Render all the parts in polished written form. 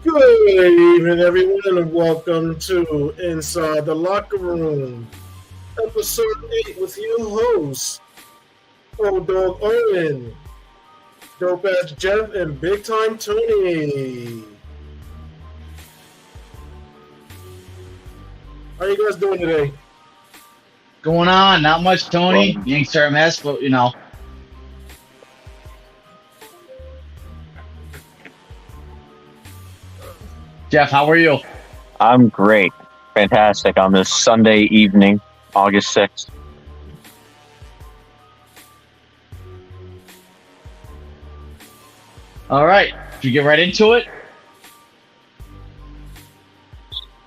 Good evening, everyone, and welcome to Inside the Locker Room, episode 8 with your hosts, Old Dog Owen, Dope Ass Jeff, and Big Time Tony. How you guys doing today? Going on? Not much, Tony. Yanks are a mess, but you know. Jeff, how are you? I'm great. Fantastic on this Sunday evening, August 6th. All right. Should we get right into it?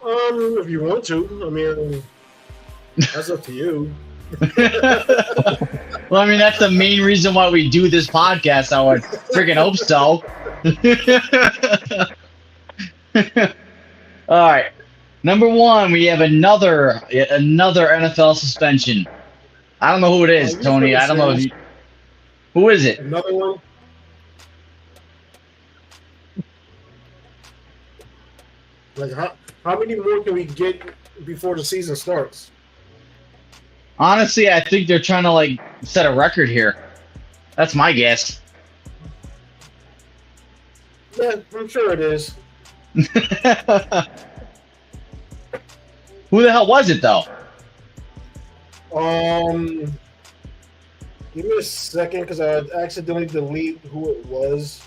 If you want to. I mean, that's up to you. Well, I mean, that's the main reason why we do this podcast. I would freaking hope so. All right. Number one, we have another NFL suspension. I don't know who it is, Tony. I don't know if you... Who is it? Another one? Like, how many more can we get before the season starts? Honestly, I think they're trying to, set a record here. That's my guess. Yeah, I'm sure it is. Who the hell was it, though? Give me a second, because I accidentally deleted who it was.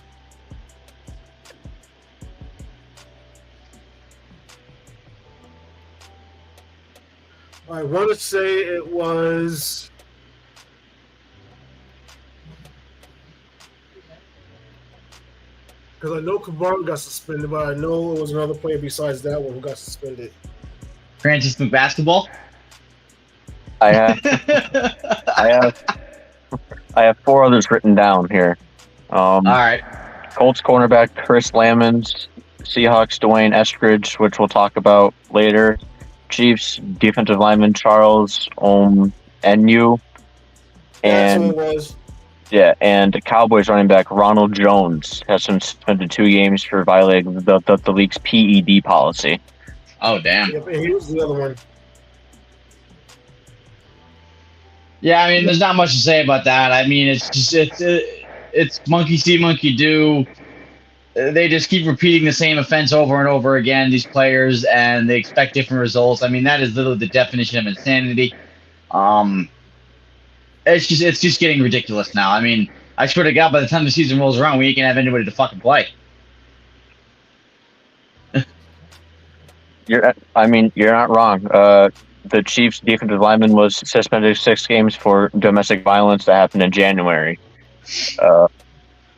I want to say it was... Because I know Kamara got suspended, but I know it was another player besides that one who got suspended. Francis McBasketball? I have four others written down here. All right. Colts cornerback Chris Lamons, Seahawks Dwayne Eskridge, which we'll talk about later. Chiefs defensive lineman Charles Omenihu, That's who and it was. yeah, and Cowboys running back Ronald Jones has been suspended 2 games for violating the league's PED policy. Oh, damn. Yep, and here's the other one. Yeah, I mean, there's not much to say about that. I mean, it's monkey see, monkey do. They just keep repeating the same offense over and over again, these players, and they expect different results. I mean, that is literally the definition of insanity. It's just getting ridiculous now. I mean, I swear to God, by the time the season rolls around, we ain't gonna have anybody to fucking play. You're not wrong. The Chiefs defensive lineman was suspended 6 games for domestic violence that happened in January.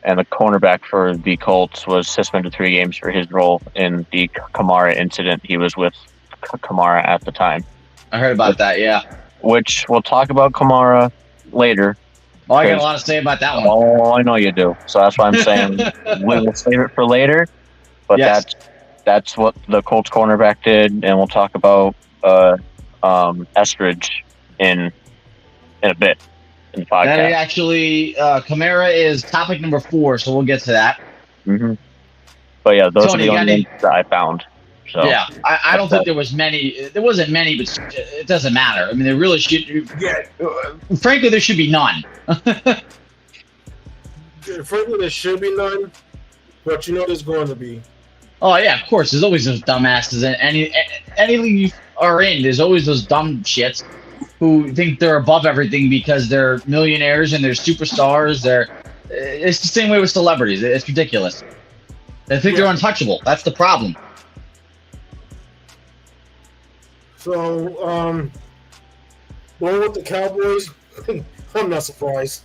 And the cornerback for the Colts was suspended 3 games for his role in the Kamara incident. He was with Kamara at the time. I heard about that, yeah. Which we'll talk about Kamara later. Oh, I got a lot to say about that one. Oh, I know you do. So that's why I'm saying we'll save it for later. But Yes. that's what the Colts cornerback did, and we'll talk about Eskridge in a bit in the podcast. That actually, Kamara is topic number 4, so we'll get to that. Mm-hmm. But yeah, those Tony, are the only ones that I found. So Yeah, I don't think there was many. There wasn't many, but it doesn't matter. I mean, there really should. Yeah. Frankly, there should be none. Frankly, there should be none, but you know there's going to be. Oh yeah, of course. There's always those dumbasses in any league you are in. There's always those dumb shits who think they're above everything because they're millionaires and they're superstars. It's the same way with celebrities. It's ridiculous. They think they're untouchable. That's the problem. So, going with the Cowboys, I'm not surprised.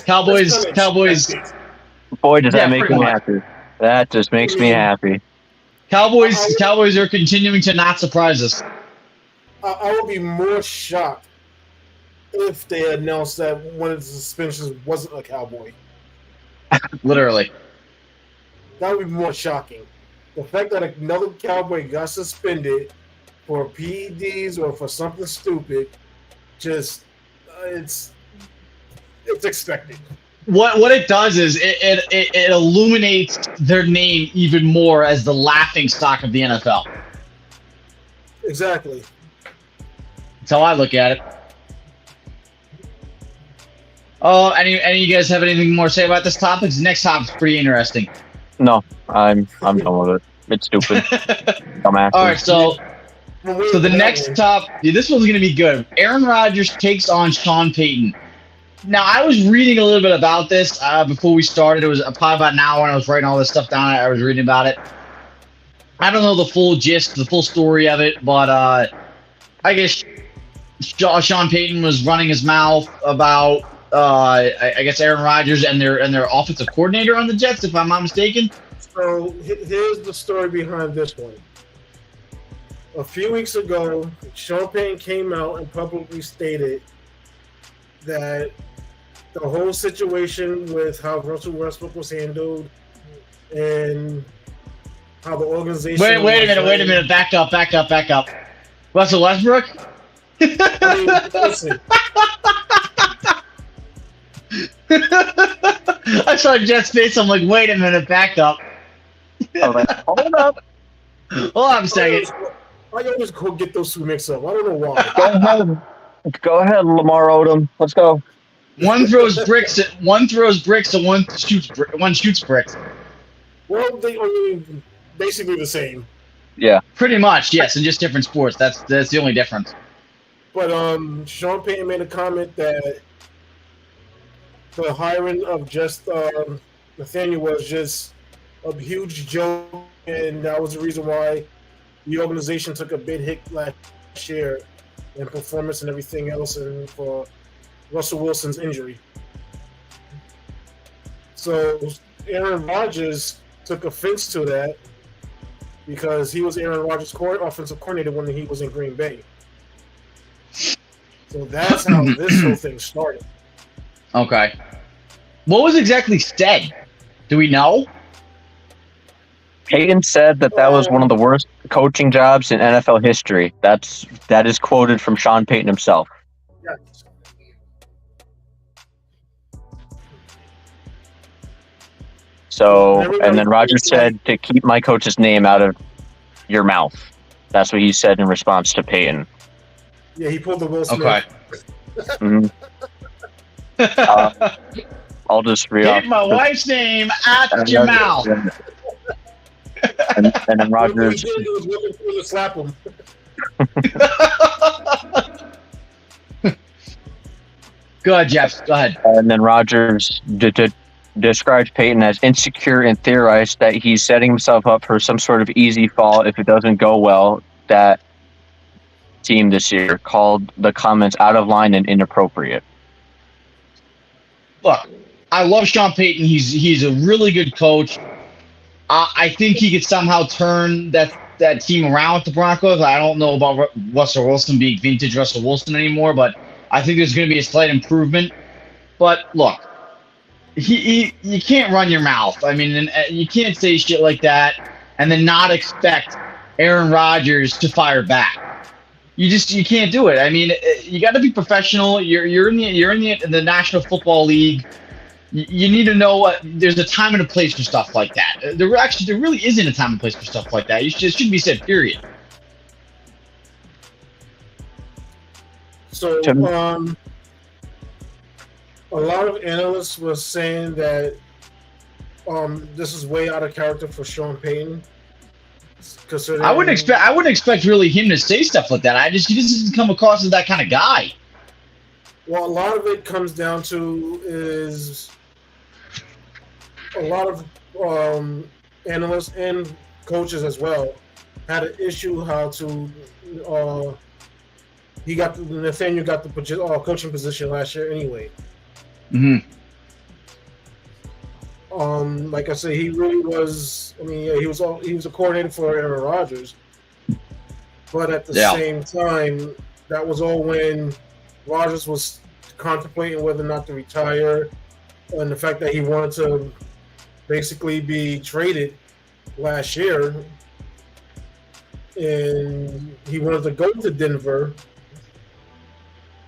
Cowboys. boy, does that make pretty me much. happy. That just makes me happy. Cowboys are continuing to not surprise us. I would be more shocked if they announced that one of the suspensions wasn't a Cowboy. Literally. That would be more shocking. The fact that another Cowboy got suspended for PEDs or for something stupid, just it's expected. what it does is it illuminates their name even more as the laughing stock of the NFL. Exactly. That's how I look at it. Oh, any of you guys have anything more to say about this topic? The next topic's pretty interesting. No, I'm done with it. It's stupid. Dumbass. All right, so the next this one's gonna be good. Aaron Rodgers takes on Sean Payton. Now, I was reading a little bit about this before we started. It was probably about an hour, and I was writing all this stuff down. I was reading about it. I don't know the full gist, the full story of it, but I guess Sean Payton was running his mouth about I guess Aaron Rodgers and their offensive coordinator on the Jets, if I'm not mistaken. So here's the story behind this one. A few weeks ago, Sean Payton came out and publicly stated that the whole situation with how Russell Westbrook was handled and how the organization... Wait a minute. Back up. Russell Westbrook? I mean, listen. I saw Jeff's face. I'm like, wait a minute, back up. Hold up. Hold on a second. I always get those two mixed up. I don't know why. Go ahead, Lamar Odom. Let's go. One throws bricks, and one shoots bricks. Well, basically the same. Yeah. Pretty much, yes, in just different sports. That's the only difference. But Sean Payton made a comment that the hiring of just Nathaniel was just a huge joke, and that was the reason why the organization took a big hit last year in performance and everything else, and for Russell Wilson's injury. So Aaron Rodgers took offense to that because he was Aaron Rodgers' offensive coordinator when he was in Green Bay. So that's how this whole thing started. Okay. What was exactly said? Do we know? Payton said that was one of the worst coaching jobs in NFL history. That is quoted from Sean Payton himself. Yes. So, and then Rodgers said to keep my coach's name out of your mouth. That's what he said in response to Payton. Yeah, he pulled the Will Smith. Okay. Mm-hmm. I'll just read off. Keep my wife's name out your mouth. And then Rodgers. He was looking for to slap him. Go ahead, Jeff. Go ahead. And then Rodgers described Payton as insecure and theorized that he's setting himself up for some sort of easy fall if it doesn't go well. That team this year called the comments out of line and inappropriate. Look, I love Sean Payton. He's a really good coach. I think he could somehow turn that team around with the Broncos. I don't know about Russell Wilson being vintage Russell Wilson anymore, but I think there's going to be a slight improvement. But look, you can't run your mouth. I mean, you can't say shit like that and then not expect Aaron Rodgers to fire back. You can't do it. I mean, you got to be professional. You're in the National Football League. You need to know there's a time and a place for stuff like that. There really isn't a time and place for stuff like that. It shouldn't be said, period. So, a lot of analysts were saying that this is way out of character for Sean Payton. I wouldn't expect really him to say stuff like that. He doesn't come across as that kind of guy. Well, a lot of it comes down to is a lot of analysts and coaches as well had an issue how to Nathaniel got the coaching position last year anyway. Mm-hmm. Like I said, he really was. I mean, yeah, he was a coordinator for Aaron Rodgers, but at the same time, that was all when Rodgers was contemplating whether or not to retire, and the fact that he wanted to basically be traded last year, and he wanted to go to Denver,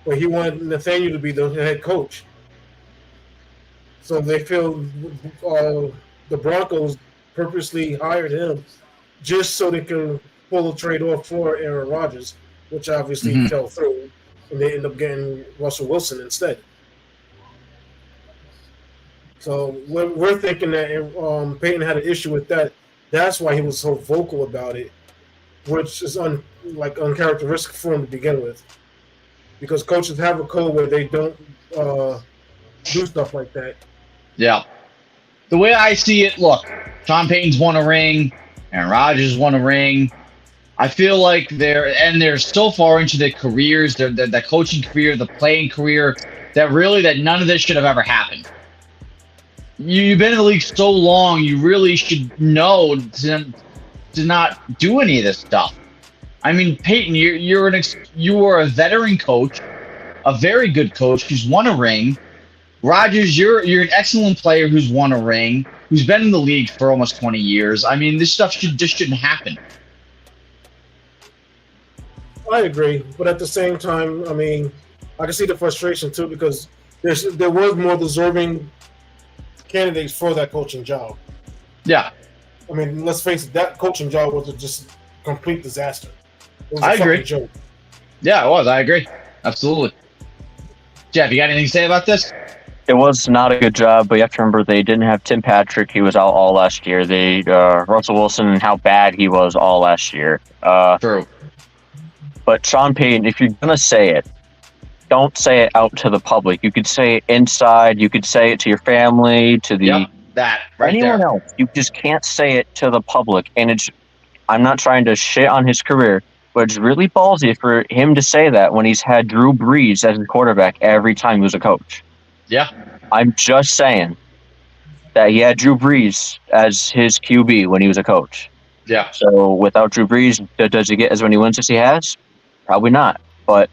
but he wanted Nathaniel to be the head coach. So they feel the Broncos purposely hired him just so they can pull a trade off for Aaron Rodgers, which obviously Hmm. fell through, and they end up getting Russell Wilson instead. So we're thinking that Peyton had an issue with that. That's why he was so vocal about it, which is uncharacteristic for him to begin with. Because coaches have a code where they don't do stuff like that. Yeah. The way I see it, look, Sean Payton's won a ring, Aaron Rodgers won a ring. I feel like they're so far into their careers, the coaching career, the playing career, that none of this should have ever happened. You've been in the league so long, you really should know to not do any of this stuff. I mean, Peyton, you are a veteran coach, a very good coach who's won a ring. Rodgers, you're an excellent player who's won a ring, who's been in the league for almost 20 years. I mean, this stuff shouldn't happen. I agree, but at the same time, I mean, I can see the frustration too because there was more deserving candidates for that coaching job. Yeah, I mean, let's face it, that coaching job was just a complete disaster. It was a I agree. fucking joke. yeah, it was. I agree, absolutely. Jeff, you got anything to say about this? It was not a good job, but you have to remember they didn't have Tim Patrick. He was out all last year. They Russell Wilson and how bad he was all last year. True. But Sean Payton, if you're gonna say it, don't say it out to the public. You could say it inside. You could say it to your family, to the Yep, that right anyone there. else. You just can't say it to the public. And I'm not trying to shit on his career, but it's really ballsy for him to say that when he's had Drew Brees as his quarterback every time he was a coach. Yeah, I'm just saying that he had Drew Brees as his QB when he was a coach. yeah, So without Drew Brees, does he get as many wins as he has? Probably not. But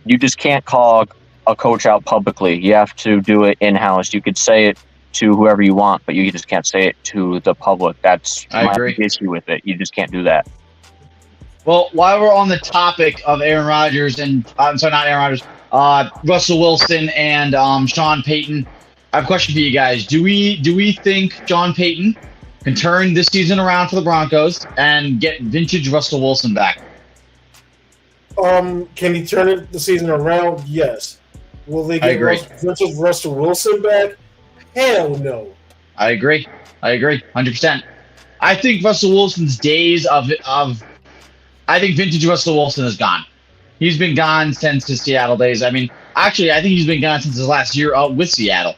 you just can't call a coach out publicly. You have to do it in-house. You could say it to whoever you want, but you just can't say it to the public. That's I my agree. issue with it. You just can't do that. Well, while we're on the topic of Aaron Rodgers and I'm sorry, not Aaron Rodgers, Russell Wilson and Sean Payton, I have a question for you guys. Do we think Sean Payton can turn this season around for the Broncos and get vintage Russell Wilson back? Can he turn the season around? Yes. Will they I get agree. Russell Wilson back? Hell no. I agree. 100%. I think Russell Wilson's days of I think vintage Russell Wilson is gone. He's been gone since his Seattle days. I mean, actually, I think he's been gone since his last year out with Seattle.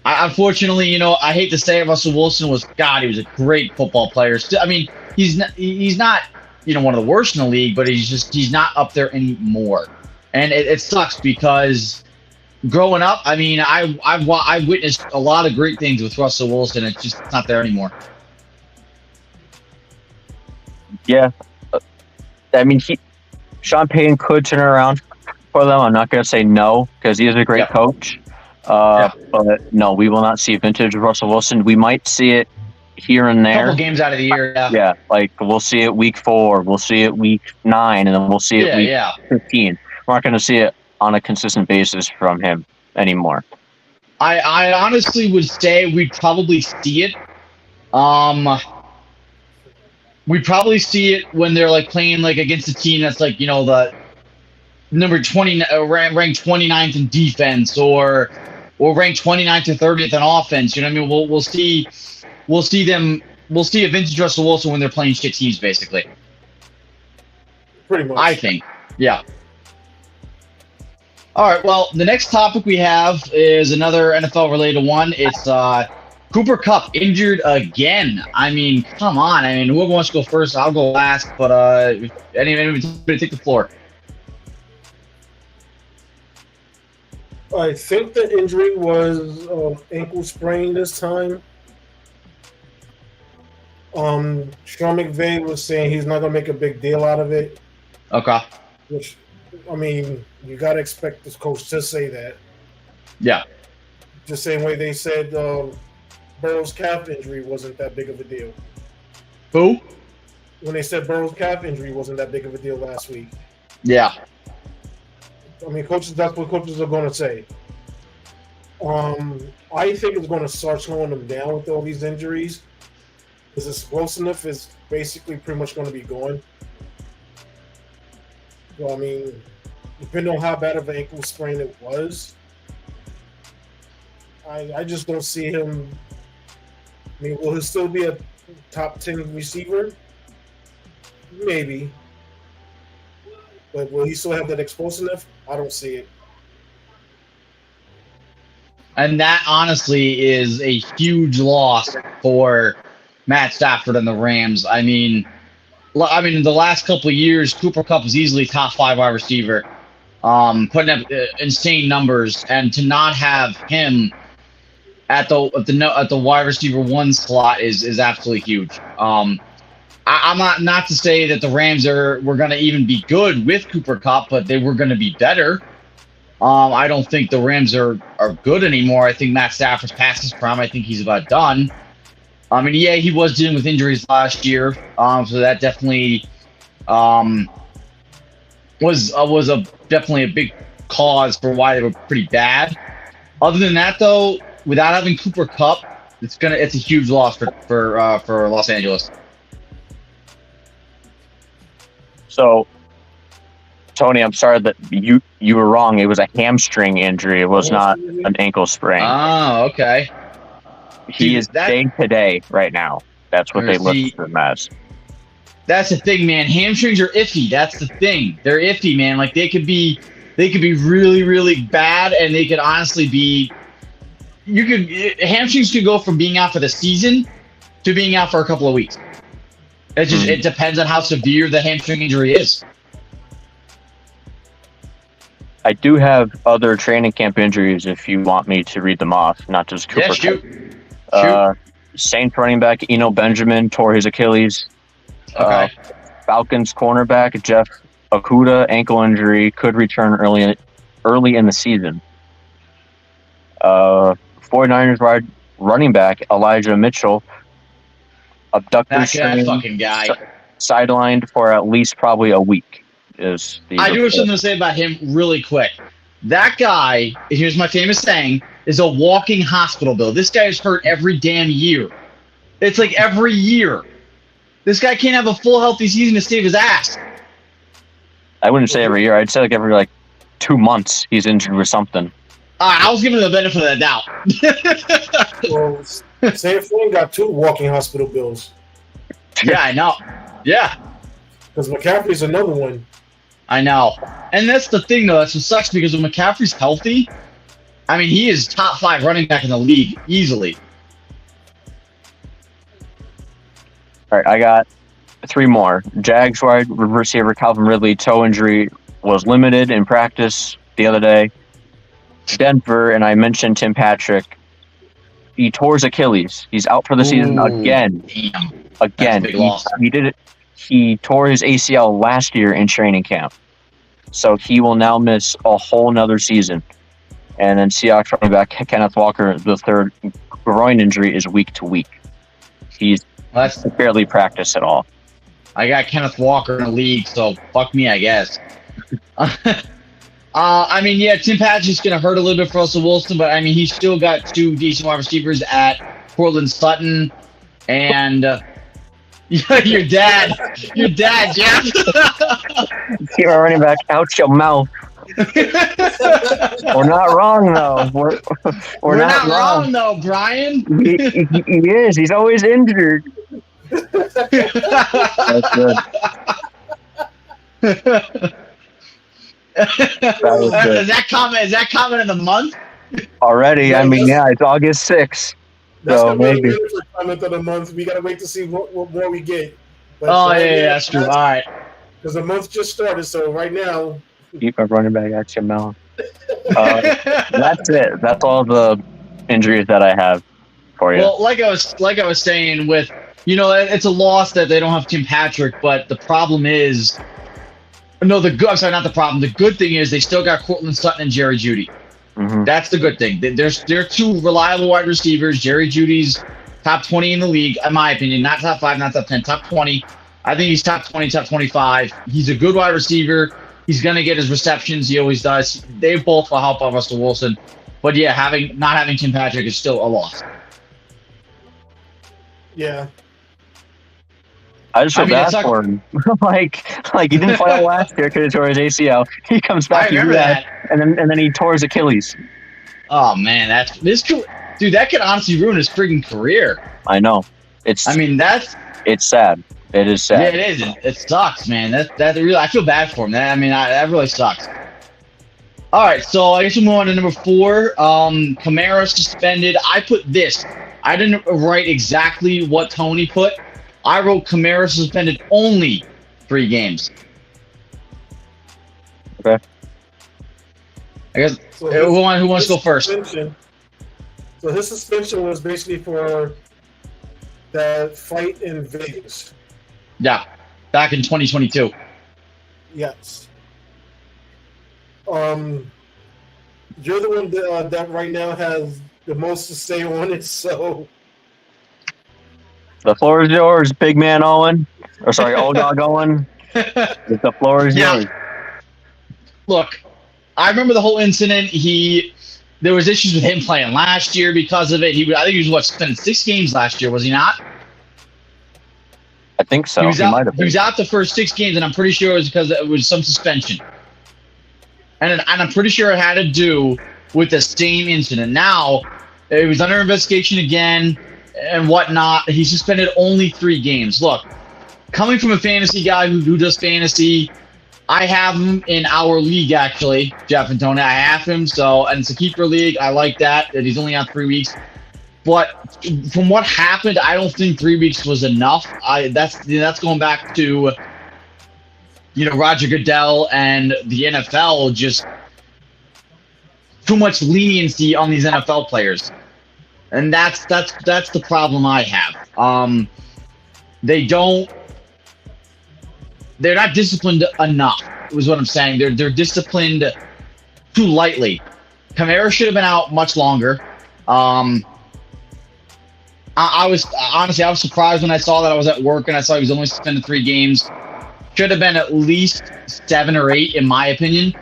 Unfortunately, I hate to say it, Russell Wilson he was a great football player. I mean, he's not one of the worst in the league, but he's not up there anymore. And it sucks because growing up, I mean, I've witnessed a lot of great things with Russell Wilson. It's not there anymore. Yeah. I mean, Sean Payton could turn it around for them. I'm not going to say no because he is a great coach. But no, we will not see vintage Russell Wilson. We might see it here and there. A couple games out of the year. Yeah, like we'll see it week 4, we'll see it week 9, and then we'll see it week 15. We're not going to see it on a consistent basis from him anymore. I honestly would say we'd probably see it. We'd probably see it when they're like playing like against a team that's like the number 20 ranked 29th in defense or ranked 29th or 30th in offense. You know what I mean? We'll see a vintage Russell Wilson when they're playing shit teams, basically. Pretty much. I think. Yeah. All right. Well, the next topic we have is another NFL related one. It's Cooper Kupp injured again. I mean, come on. I mean, whoever wants to go first, I'll go last. But anybody take the floor. I think the injury was ankle sprain this time. Sean McVay was saying he's not going to make a big deal out of it. Okay. Which, I mean, you got to expect this coach to say that. Yeah. The same way they said Burrow's calf injury wasn't that big of a deal. Who? When they said Burrow's calf injury wasn't that big of a deal last week. Yeah. I mean, that's what coaches are going to say. I think it's going to start slowing them down with all these injuries. Because explosiveness is basically pretty much going to be gone. Well, I mean, depending on how bad of an ankle sprain it was, I just don't see him. I mean, will he still be a top 10 receiver? Maybe. But will he still have that explosiveness? I don't see it. And that honestly is a huge loss for Matt Stafford and the Rams. I mean, in the last couple of years, Cooper Kupp is easily top 5 wide receiver, putting up insane numbers, and to not have him at the wide receiver 1 slot is absolutely huge. I'm not to say that the Rams were going to even be good with Cooper Kupp, but they were going to be better. I don't think the Rams are good anymore. I think Matt Stafford's past his prime. I think he's about done. I mean, yeah, he was dealing with injuries last year, so that definitely was definitely a big cause for why they were pretty bad. Other than that, though, without having Cooper Kupp, it's a huge loss for Los Angeles. So, Tony, I'm sorry that you were wrong. It was a hamstring injury. It was not an ankle sprain. Oh, okay. He is day to day right now. That's what they listed him as. That's the thing, man. Hamstrings are iffy. That's the thing. They're iffy, man. Like they could be really, really bad, and they could honestly be. Hamstrings could go from being out for the season to being out for a couple of weeks. It depends on how severe the hamstring injury is. I do have other training camp injuries if you want me to read them off, not just Cooper. Yeah, shoot. Saints running back Eno Benjamin tore his Achilles. Okay. Falcons cornerback Jeff Okudah ankle injury, could return early in the season. 49ers running back Elijah Mitchell abductor that fucking guy sidelined for at least probably a week. I do have something to say about him really quick. That guy, here's my famous saying, is a walking hospital bill. This guy is hurt every damn year. It's like every year. This guy can't have a full healthy season to save his ass. I wouldn't say every year. I'd say like every 2 months he's injured with something. I was giving him the benefit of the doubt. Well, San Fran got 2 walking hospital bills. Yeah, I know. Yeah. Because McCaffrey's another one. I know. And that's the thing, though. That's what sucks, because when McCaffrey's healthy, I mean, he is top 5 running back in the league, easily. All right, I got 3 more. Jags wide receiver Calvin Ridley, toe injury, was limited in practice the other day. Denver, and I mentioned Tim Patrick, he tore his Achilles. He's out for the season again. Damn. Again. He did it. He tore his ACL last year in training camp. So he will now miss a whole nother season. And then Seahawks running back Kenneth Walker, the third groin injury, is week to week. He's barely practiced at all. I got Kenneth Walker in the league, so fuck me, I guess. I mean, yeah, Tim Patrick's going to hurt a little bit for Russell Wilson, but I mean, he's still got 2 decent wide receivers at Cortland Sutton and your dad, Jeff. Keep our running back out your mouth. We're not wrong, though. We're not wrong, though, Brian. He is. He's always injured. That's good. Is that comment of the month? Already? I mean, yeah, it's August 6th. That's so maybe the comment of the month. We gotta wait to see what more we get. But yeah, that's true. All right. Because the month just started, so right now. Keep our running back at your mouth. That's it. That's all the injuries that I have for you. Well, like I was saying, with it's a loss that they don't have Tim Patrick, but the problem is. No, I'm sorry, not the problem. The good thing is they still got Cortland Sutton and Jerry Jeudy. Mm-hmm. That's the good thing. They're 2 reliable wide receivers. Jerry Judy's top 20 in the league, in my opinion. Not top 5, not top 10, top 20. I think he's top 20, top 25. He's a good wide receiver. He's going to get his receptions. He always does. They both will help out Russell Wilson. But yeah, not having Tim Patrick is still a loss. Yeah. I just feel bad for him. like he didn't play all last year because he tore his ACL. He comes back, I remember that, and then he tore his Achilles. Oh man, dude. That could honestly ruin his freaking career. I know. It's sad. It is sad. Yeah, it is. It sucks, man. That really. I feel bad for him. That really sucks. All right, so I guess we'll move on to number 4. Kamara suspended. I put this. I didn't write exactly what Tony put. I wrote Kamara suspended only 3 games. Okay. I guess who wants to go first? So his suspension was basically for that fight in Vegas. Yeah, back in 2022. Yes. You're the one that right now has the most to say on it, so the floor is yours, big man Owen. Or sorry, old dog Owen. The floor is yours. Look, I remember the whole incident. There was issues with him playing last year because of it. I think he was spending 6 games last year, was he not? I think so. He was out the first 6 games, and I'm pretty sure it was because it was some suspension. And I'm pretty sure it had to do with the same incident. Now, it was under investigation again and whatnot. He suspended only 3 games. Look, coming from a fantasy guy who does fantasy, I have him in our league, actually, Jeff and Tony. I have him, and it's a keeper league. I like that he's only on 3 weeks. But from what happened, I don't think 3 weeks was enough. That's going back to Roger Goodell and the NFL, just too much leniency on these NFL players, and that's the problem I have. They're not disciplined enough. Was what I'm saying. They're disciplined too lightly. Kamara should have been out much longer. I was surprised when I saw that. I was at work and I saw he was only suspended 3 games. Should have been at least 7 or 8, in my opinion.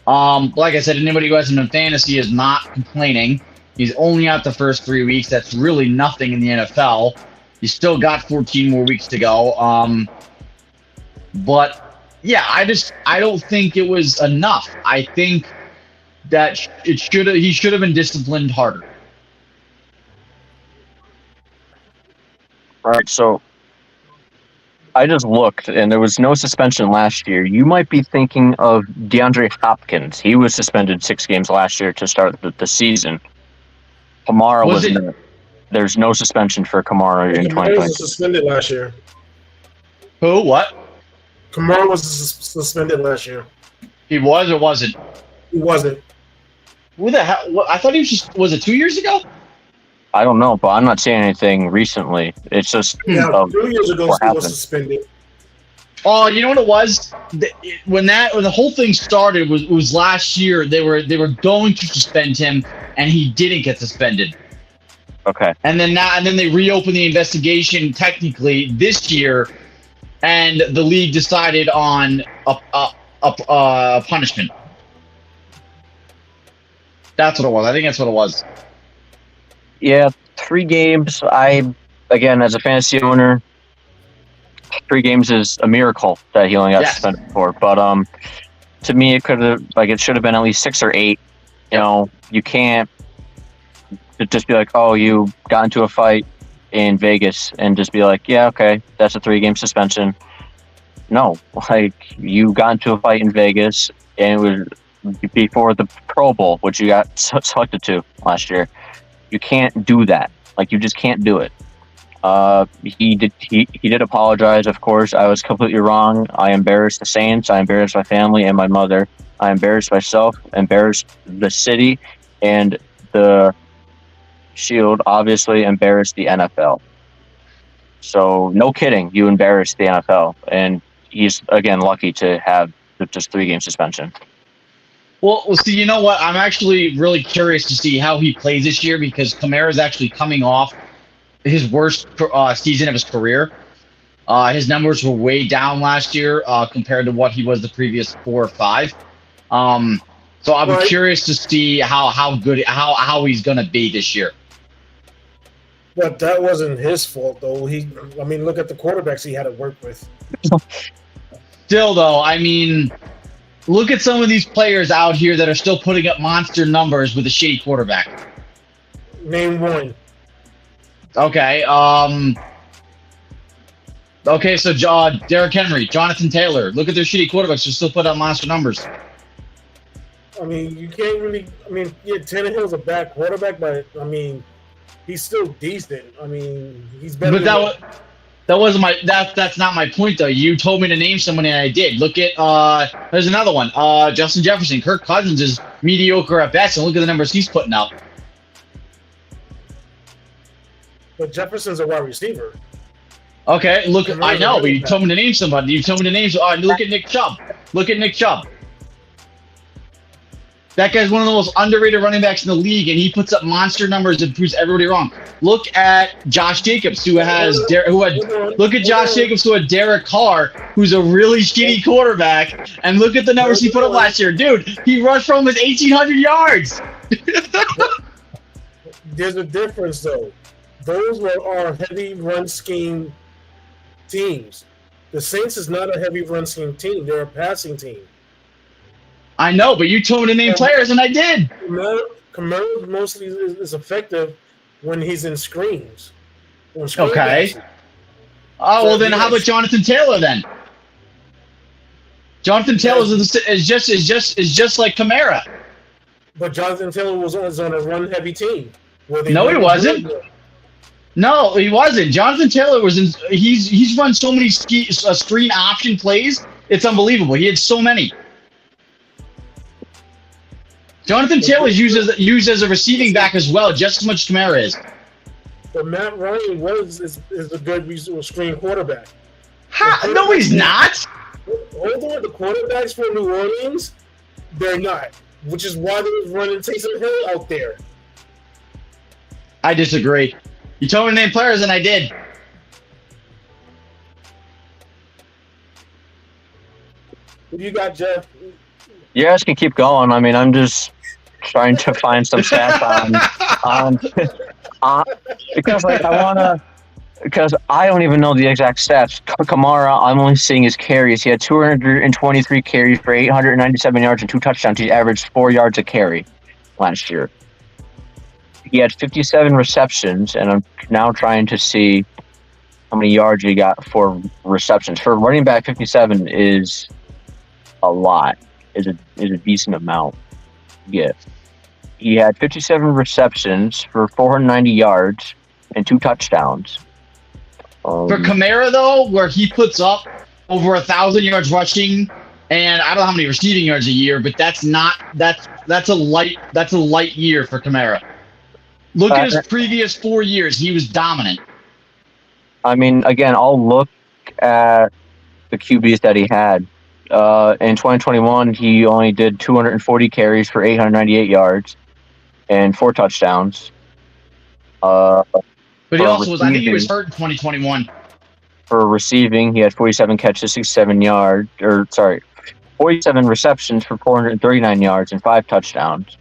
Like I said, anybody who has him in fantasy is not complaining. He's only out the first 3 weeks. That's really nothing in the NFL. He's still got 14 more weeks to go. But yeah, I don't think it was enough. I think that he should have been disciplined harder. All right, so I just looked, and there was no suspension last year. You might be thinking of DeAndre Hopkins. He was suspended 6 games last year to start the season. Kamara wasn't. There's no suspension for Kamara in 2020. Kamara was suspended last year. Who? What? Kamara was suspended last year. He was or wasn't? He wasn't. Who the hell? I thought he was was it 2 years ago? I don't know, but I'm not seeing anything recently. It's just 2 years ago he was suspended. Oh, you know what it was? When the whole thing started was last year. They were going to suspend him, and he didn't get suspended. Okay. And then they reopened the investigation technically this year, and the league decided on a punishment. That's what it was. I think that's what it was. Yeah, 3 games. Again, as a fantasy owner, 3 games is a miracle that he only got suspended for. But to me, it should have been at least 6 or 8. You can't just be like, oh, you got into a fight in Vegas and just be like, yeah, okay, that's a 3-game suspension. No, you got into a fight in Vegas, and it was before the Pro Bowl, which you got selected to last year. You can't do that. You just can't do it. He did apologize, of course. I was completely wrong. I embarrassed the Saints. I embarrassed my family and my mother. I embarrassed myself, embarrassed the city, and the Shield obviously embarrassed the NFL. So, no kidding, you embarrassed the NFL. And he's, again, lucky to have just 3-game suspension. Well, see, you know what? I'm actually really curious to see how he plays this year because Kamara is actually coming off his worst season of his career. His numbers were way down last year compared to what he was the previous 4 or 5. So I'm Right. curious to see how good how he's gonna be this year. But that wasn't his fault, though. I mean, look at the quarterbacks he had to work with. Still, though, I mean, look at some of these players out here that are still putting up monster numbers with a shitty quarterback. Name one. Okay, okay, so Derrick Henry, Jonathan Taylor. Look at their shitty quarterbacks; they're still putting up monster numbers. I mean, you can't really. I mean, yeah, Tannehill's a bad quarterback, but I mean, he's still decent. I mean, he's better. But that wasn't my that's not my point though. You told me to name someone and I did. Look at there's another one. Justin Jefferson. Kirk Cousins is mediocre at best, and look at the numbers he's putting up. But Jefferson's a wide receiver. Okay, look, I know, but you told me to name somebody. You told me to name. Look at Nick Chubb. Look at Nick Chubb. That guy's one of the most underrated running backs in the league, and he puts up monster numbers and proves everybody wrong. Look at Josh Jacobs, look at Josh Jacobs, who had Derek Carr, who's a really shitty quarterback, and look at the numbers he put up last year. Dude, he rushed for almost 1,800 yards. There's a difference, though. Those were our heavy run scheme teams. The Saints is not a heavy run scheme team. They're a passing team. I know, but you told me to name players, and I did. Kamara mostly is effective when he's in screens. Okay. Oh, well, then how about Jonathan Taylor then? Jonathan Taylor is just like Kamara. But Jonathan Taylor was on a run-heavy team. No, he wasn't. No, he wasn't. Jonathan Taylor was in. He's run so many screen option plays. It's unbelievable. He had so many. Jonathan Taylor is used as a receiving back as well, just as much as Kamara is. But Matt Ryan is a good screen quarterback. No, he's not. Hold on, the quarterbacks for New Orleans, they're not. Which is why they was running Taysom Hill out there. I disagree. You told me to name players, and I did. What do you got, Jeff? You guys can keep going. I mean, I'm just trying to find some stats on because because I don't even know the exact stats. Kamara, I'm only seeing his carries. He had 223 carries for 897 yards and 2 touchdowns. He averaged 4 yards a carry last year. He had 57 receptions, and I'm now trying to see how many yards he got for receptions. For running back, 57 is a lot. Is a decent amount. Yeah. He had 57 receptions for 490 yards and 2 touchdowns. For Kamara, though, where he puts up over 1,000 yards rushing, and I don't know how many receiving yards a year, but that's a light year for Kamara. Look at his previous 4 years; he was dominant. I mean, again, I'll look at the QBs that he had. In 2021, he only did 240 carries for 898 yards and 4 touchdowns. But he also I think he was hurt in 2021. For receiving, he had 47 catches, 67 yards, 47 receptions for 439 yards and 5 touchdowns.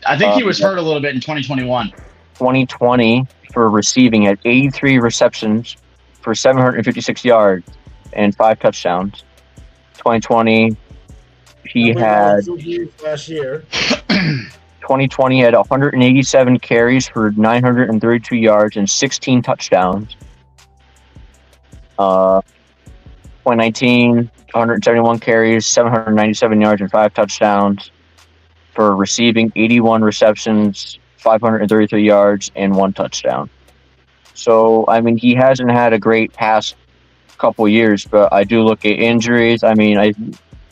I think he was hurt a little bit in 2021. 2020 for receiving had 83 receptions for 756 yards and 5 touchdowns. 2020, he had last year. 2020 had 187 carries for 932 yards and 16 touchdowns. 2019, 171 carries, 797 yards and 5 touchdowns. For receiving, 81 receptions, 533 yards and 1 touchdown. So, I mean, he hasn't had a great past couple years, but I do look at injuries. I mean,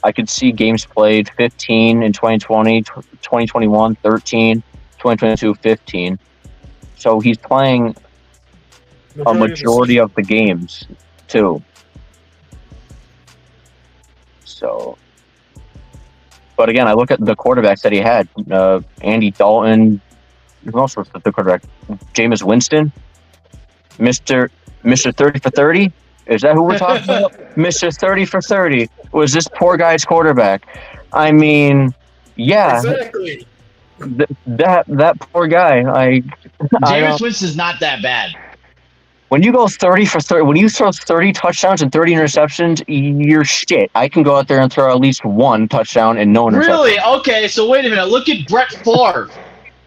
I could see games played 15 in 2020, 2021, 13, 2022, 15. So he's playing a majority of the games too. So, but again, I look at the quarterbacks that he had. Andy Dalton. Who else was the quarterback? Jameis Winston. Mr. 30 for 30. Is that who we're talking about? Mr. 30 for 30 was this poor guy's quarterback. I mean, Yeah, Exactly. that poor guy. Jameis Winston's not that bad. When you go 30 for 30, when you throw 30 touchdowns and 30 interceptions, you're shit. I can go out there and throw at least one touchdown and no interception. Really? Okay, so wait a minute. Look at Brett Favre,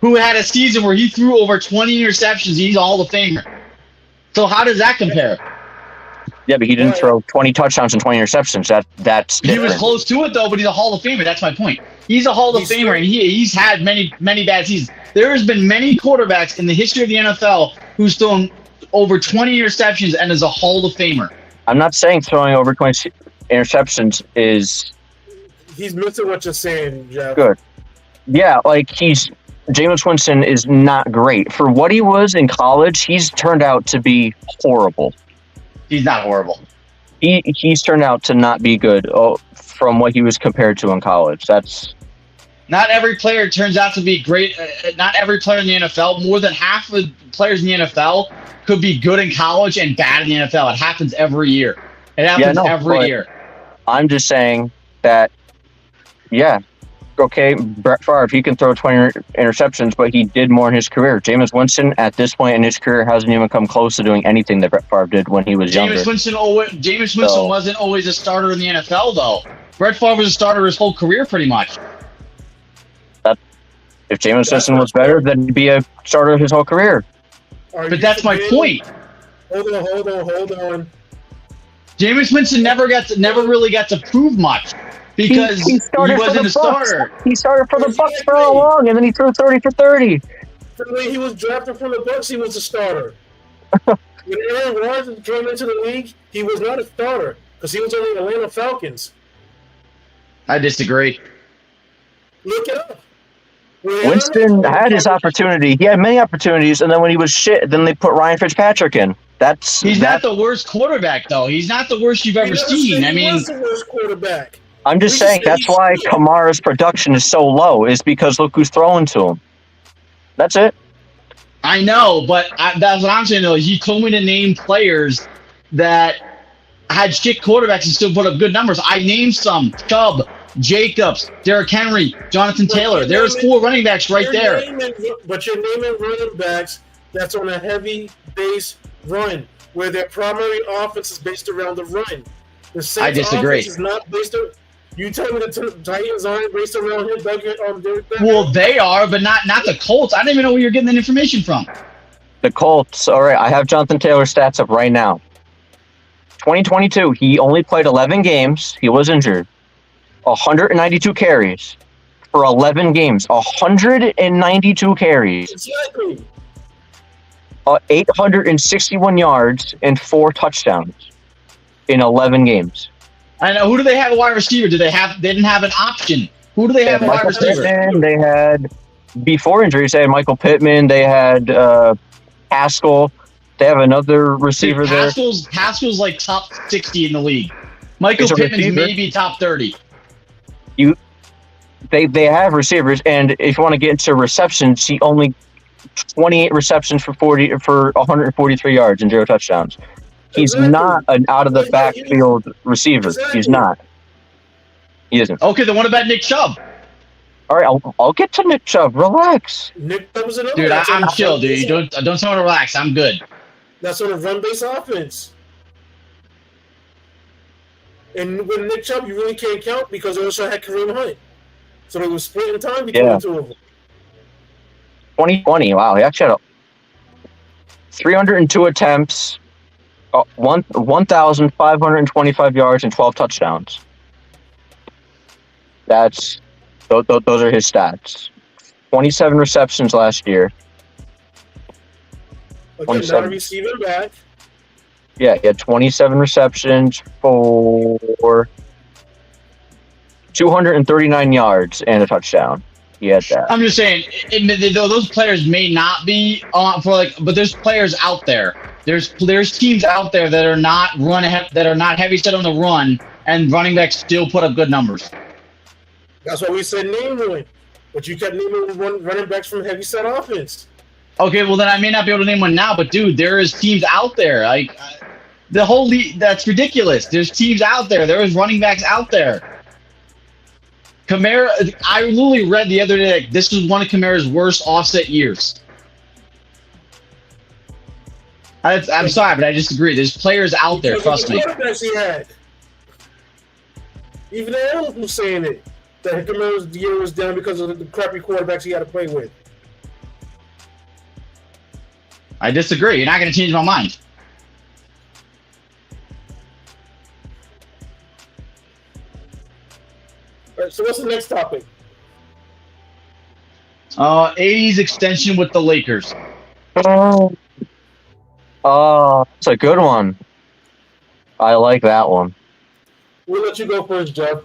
who had a season where he threw over 20 interceptions. He's a Hall of Famer. So how does that compare? Yeah, but he didn't throw 20 touchdowns and 20 interceptions. That's different. He was close to it, though, but he's a Hall of Famer. That's my point. He's a Hall of Famer, and he's had many bad seasons. There has been many quarterbacks in the history of the NFL who's thrown over 20 interceptions and is a Hall of Famer. I'm not saying throwing over 20 interceptions is... He's missing what you're saying, Jeff. Good. Yeah, like Jameis Winston is not great. For what he was in college, he's turned out to be horrible. He's not horrible. He's turned out to not be good from what he was compared to in college. That's... Not every player turns out to be great. Not every player in the NFL, more than half of the players in the NFL could be good in college and bad in the NFL. It happens every year. It happens every year. I'm just saying that, yeah, okay, Brett Favre, he can throw 20 interceptions, but he did more in his career. Jameis Winston, at this point in his career, hasn't even come close to doing anything that Brett Favre did when he was younger. Jameis Winston wasn't always a starter in the NFL, though. Brett Favre was a starter his whole career, pretty much. If Jameis Winston was better, then he'd be a starter his whole career. But that's my point. Hold on. Jameis Winston never really got to prove much because he wasn't a starter. He started for the Bucs for how long, and then he threw 30 for 30. The way he was drafted from the Bucs, he was a starter. When Aaron Rodgers came into the league, he was not a starter because he was on the Atlanta Falcons. I disagree. Look it up. Winston had his opportunity. He had many opportunities, and then when he was shit, then they put Ryan Fitzpatrick in. He's not the worst quarterback, though. He's not the worst you've ever seen. I mean, he was the worst quarterback. I'm just saying that's why Kamara's production is so low, is because look who's throwing to him. That's it. I know, but that's what I'm saying, though. You told me to name players that had shit quarterbacks and still put up good numbers. I named some. Chubb, Jacobs, Derrick Henry, Jonathan Taylor. There's 4 running backs right there. But you're naming running backs that's on a heavy base run, where their primary offense is based around the run. The Saints' I disagree. Offense is not based on... You tell me the Titans aren't based around him? Well, they are, but not the Colts. I don't even know where you're getting that information from. The Colts. All right, I have Jonathan Taylor's stats up right now. 2022, he only played 11 games. He was injured. 192 carries for 11 games. 192 carries. Exactly. 861 yards and 4 touchdowns in 11 games. I know. Who do they have a wide receiver? They didn't have an option. Who do they have a wide receiver? Pittman, they had, before injuries, they had Michael Pittman. They had Haskell. They have another receiver there. Haskell's like top 60 in the league. Michael Pittman's maybe top 30. They have receivers, and if you want to get into receptions, he only 28 receptions for 143 yards and 0 touchdowns. He's not an out of the backfield receiver. He's not. He isn't. Okay, then what about Nick Chubb? All right, I'll get to Nick Chubb. Relax. Nick Chubb is another. Dude, I'm chill, dude. Don't tell me to relax. I'm good. That's on a run-based offense. And with Nick Chubb, you really can't count because they also had Kareem Hunt. So they were splitting time between the two of them. 2020, wow. He actually had 302 attempts, 1,525 yards, and 12 touchdowns. Those are his stats. 27 receptions last year. Okay, not a receiving back. Yeah, he had 27 receptions for 239 yards and a touchdown. He had that. I'm just saying, those players may not be but there's players out there. There's teams out there that are not heavy set on the run, and running backs still put up good numbers. That's why we said name one, but you kept naming running backs from heavy set offense. Okay, well then I may not be able to name one now, but dude, there is teams out there like the whole league. That's ridiculous. There's teams out there. There is running backs out there. Kamara, I literally read the other day, like, this was one of Kamara's worst offset years. I'm sorry, but I disagree. There's players out there, trust me. Quarterbacks he had. Even the analyst was saying it. That Kamara's year was down because of the crappy quarterbacks he had to play with. I disagree. You're not going to change my mind. All right, so what's the next topic? AD's extension with the Lakers. Oh, that's a good one. I like that one. We'll let you go first, Jeff.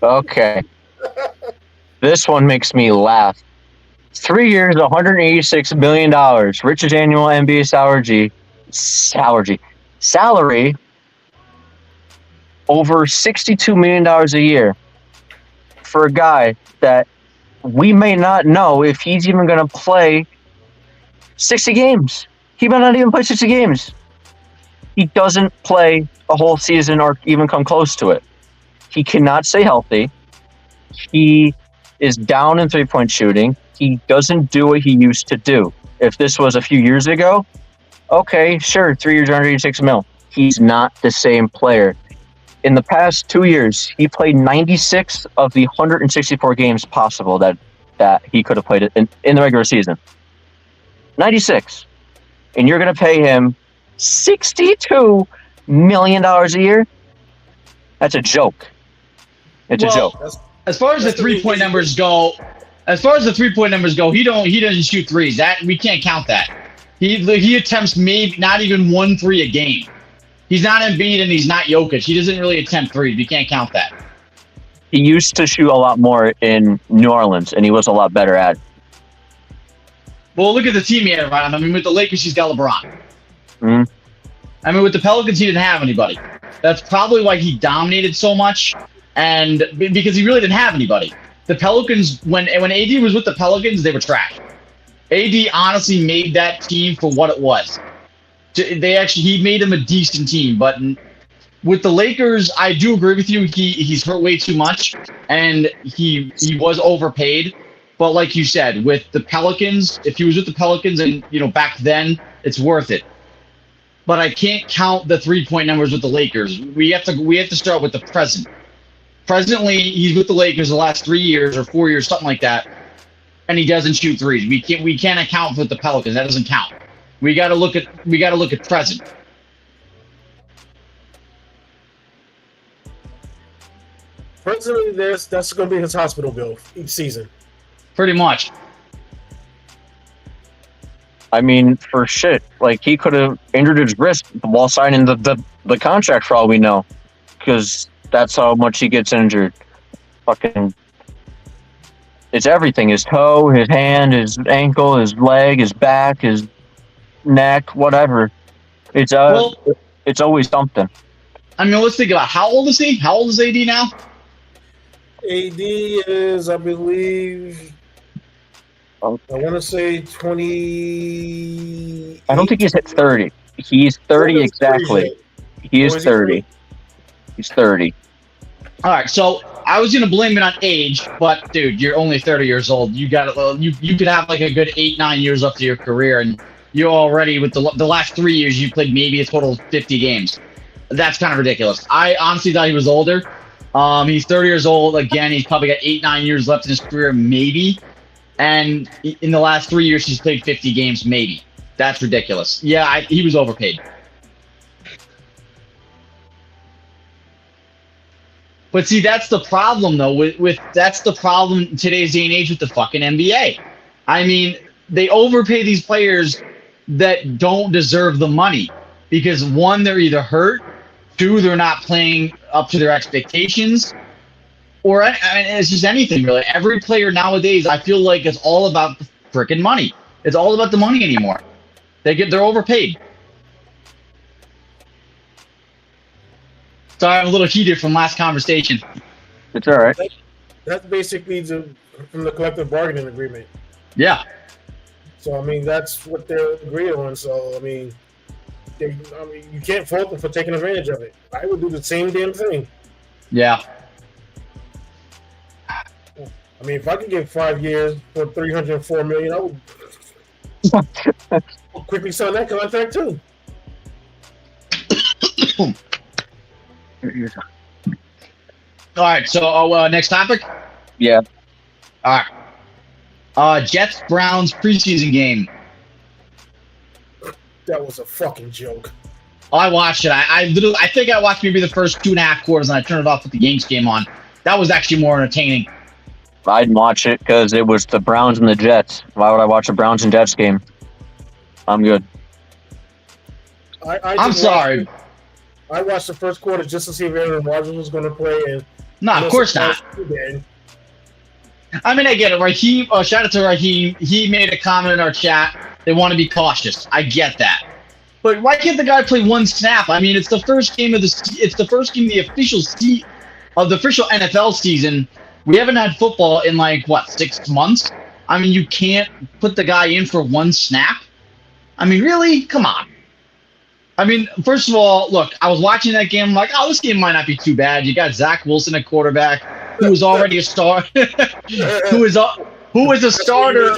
Okay. This one makes me laugh. 3 years, $186 million. Richest annual NBA salary over $62 million a year for a guy that we may not know if he's even going to play 60 games. He might not even play 60 games. He doesn't play a whole season or even come close to it. He cannot stay healthy. He is down in three-point shooting. He doesn't do what he used to do. If this was a few years ago, okay, sure, 3 years, $186 million. He's not the same player. In the past 2 years, he played 96 of the 164 games possible that he could have played in the regular season. 96. And you're going to pay him $62 million a year? That's a joke. It's a joke. As far as the 3-point numbers go, he doesn't shoot threes. That we can't count that. He attempts maybe not even 1 3 a game. He's not Embiid and he's not Jokic. He doesn't really attempt threes. You can't count that. He used to shoot a lot more in New Orleans, and he was a lot better at it. Well, look at the team he had around him. I mean, with the Lakers, he's got LeBron. Mm-hmm. I mean, with the Pelicans, he didn't have anybody. That's probably why he dominated so much, and because he really didn't have anybody. The Pelicans, when AD was with the Pelicans, they were trash. AD honestly made that team for what it was. He made them a decent team, but with the Lakers, I do agree with you. He's hurt way too much, and he was overpaid. But like you said, with the Pelicans, if he was with the Pelicans and back then, it's worth it. But I can't count the 3-point numbers with the Lakers. We have to start with the present. Presently, he's with the Lakers the last 3 years or 4 years, something like that, and he doesn't shoot threes. We can't account for the Pelicans. That doesn't count. We got to look at present. Personally, that's going to be his hospital bill each season. Pretty much. I mean, for shit, like he could have injured his wrist while signing the contract for all we know, because that's how much he gets injured. Fucking, it's everything: his toe, his hand, his ankle, his leg, his back, his neck, whatever. It's always something. I mean, let's think about how old is he? How old is AD now? AD is, I believe, I want to say 20. I don't think he's hit 30. He's 30 exactly. He is 30. He's 30. All right, so I was gonna blame it on age, but dude, you're only 30 years old. You got you could have like a good 8-9 years left of your career, and you're already with the last 3 years you played maybe a total of 50 games. That's kind of ridiculous. I honestly thought he was older. He's 30 years old. Again, he's probably got 8-9 years left in his career, maybe. And in the last 3 years, he's played 50 games, maybe. That's ridiculous. Yeah, he was overpaid. But see, that's the problem, though. That's the problem in today's day and age with the fucking NBA. I mean, they overpay these players that don't deserve the money because, one, they're either hurt, two, they're not playing up to their expectations, or I mean, it's just anything, really. Every player nowadays, I feel like it's all about the freaking money. It's all about the money anymore. They're overpaid. Sorry, I'm a little heated from last conversation. It's all right. That's basically from the collective bargaining agreement. Yeah. So, I mean, that's what they're agreeing on. So, I mean, you can't fault them for taking advantage of it. I would do the same damn thing. Yeah. I mean, if I could get 5 years for $304 million, I would quickly sign that contract too. All right, so next topic. Yeah. All right. Jets Browns preseason game. That was a fucking joke. I watched it. I think I watched maybe the first 2.5 quarters, and I turned it off with the Yanks game on. That was actually more entertaining. I'd watch it because it was the Browns and the Jets. Why would I watch the Browns and Jets game? I'm good. I'm sorry. I watched the first quarter just to see if Aaron Rodgers was going to play. And no, of course not. I mean, I get it. Raheem, shout out to Raheem. He made a comment in our chat. They want to be cautious. I get that. But why can't the guy play one snap? I mean, it's the first game of the official NFL season. We haven't had football in 6 months. I mean, you can't put the guy in for one snap. I mean, really? Come on. I mean, first of all, look, I was watching that game. I'm like, oh, this game might not be too bad. You got Zach Wilson at quarterback, who was already a star, who was a starter.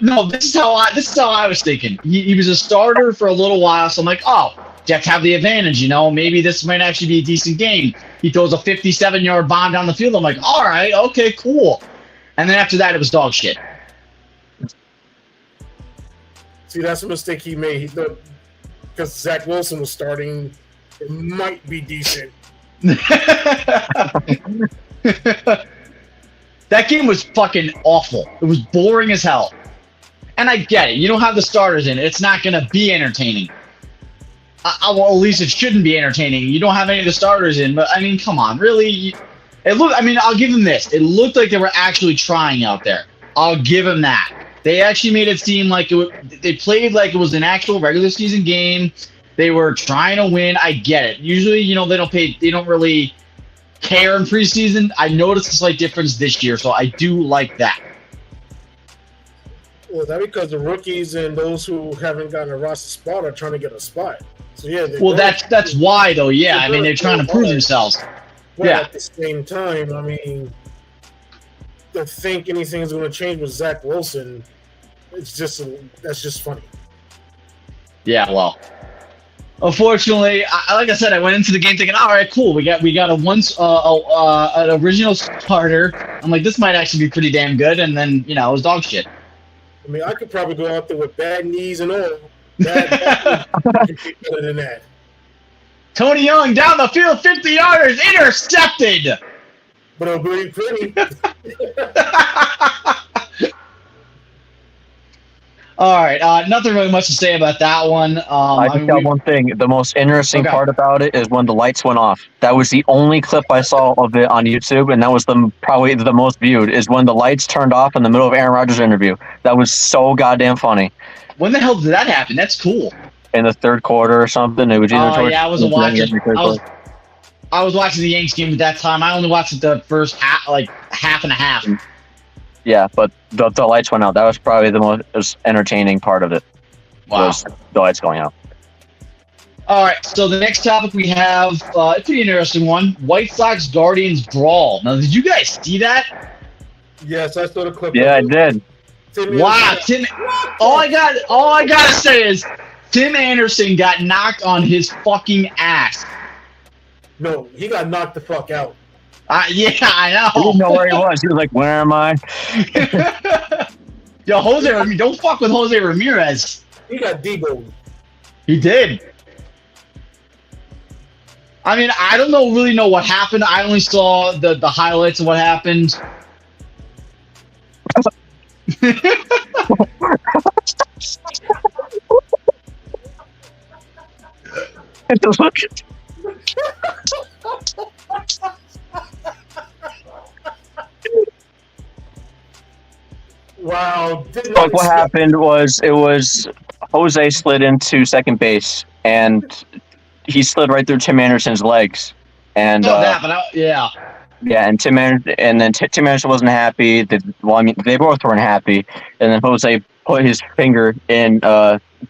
No, this is how I was thinking. He was a starter for a little while, so I'm like, oh, Jets have the advantage. Maybe this might actually be a decent game. He throws a 57-yard bomb down the field. I'm like, all right, okay, cool. And then after that, it was dog shit. See, that's a mistake he made. He thought because Zach Wilson was starting, it might be decent. That game was fucking awful. It was boring as hell. And I get it. You don't have the starters in it. It's not going to be entertaining. Well, at least it shouldn't be entertaining. You don't have any of the starters in. But, I mean, come on. Really? I'll give them this. It looked like they were actually trying out there. I'll give them that. They actually made it seem like they played like it was an actual regular season game. They were trying to win. I get it. Usually, they don't really care in preseason. I noticed a slight difference this year, so I do like that. Well, that's because the rookies and those who haven't gotten a roster spot are trying to get a spot. So yeah. Well, that's why though. Yeah, I mean they're trying to prove themselves. But yeah. At the same time, I mean, to think anything is going to change with Zach Wilson, that's just funny. Yeah, well, unfortunately, like I said, I went into the game thinking, all right, cool, we got an original starter. I'm like, this might actually be pretty damn good, and then it was dog shit. I mean, I could probably go out there with bad knees and all. That better than that. Tony Young down the field, 50 yarders, intercepted. But I'm pretty. All right, nothing really much to say about that one. I just got one thing. The most interesting part about it is when the lights went off. That was the only clip I saw of it on YouTube, and that was probably the most viewed, is when the lights turned off in the middle of Aaron Rodgers' interview. That was so goddamn funny. When the hell did that happen? That's cool. In the third quarter or something. It was either I wasn't watching. I was watching the Yanks game at that time. I only watched the first half and a half. Yeah, but the lights went out. That was probably the most entertaining part of it. Wow. Was the lights going out. All right, so the next topic we have, a pretty interesting one. White Sox Guardians brawl. Now, did you guys see that? Yes, I saw the clip. Yeah, I did. Wow, Tim. All I gotta say is Tim Anderson got knocked on his fucking ass. No, he got knocked the fuck out. Yeah, I know. He didn't know where he was. He was like, where am I? Yo, don't fuck with Jose Ramirez. He got Debo'd. He did. I mean, I don't really know what happened. I only saw the highlights of what happened. Look. Wow. Like what happened was Jose slid into second base and he slid right through Tim Anderson's legs. And yeah. Yeah, and Tim Anderson wasn't happy. They both weren't happy. And then Jose put his finger in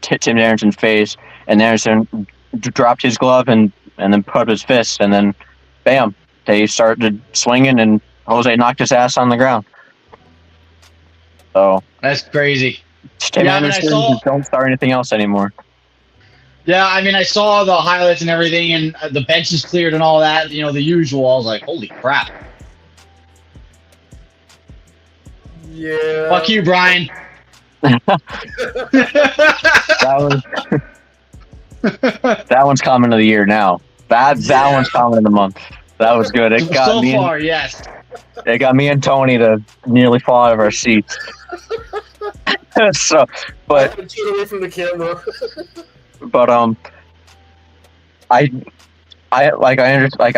Tim Anderson's face, and Anderson dropped his glove and then put up his fist, and then bam, they started swinging, and Jose knocked his ass on the ground. So That's crazy. Tim Anderson, just don't start anything else anymore. Yeah, I mean, I saw the highlights and everything, and the bench is cleared and all that. You know, the usual. I was like, holy crap. Yeah. Fuck you, Brian. That one's comment of the year now. That one's comment of the month. That was good. It got so me. Far, yes. It got me and Tony to nearly fall out of our seats. So, but Turn away from the camera. but I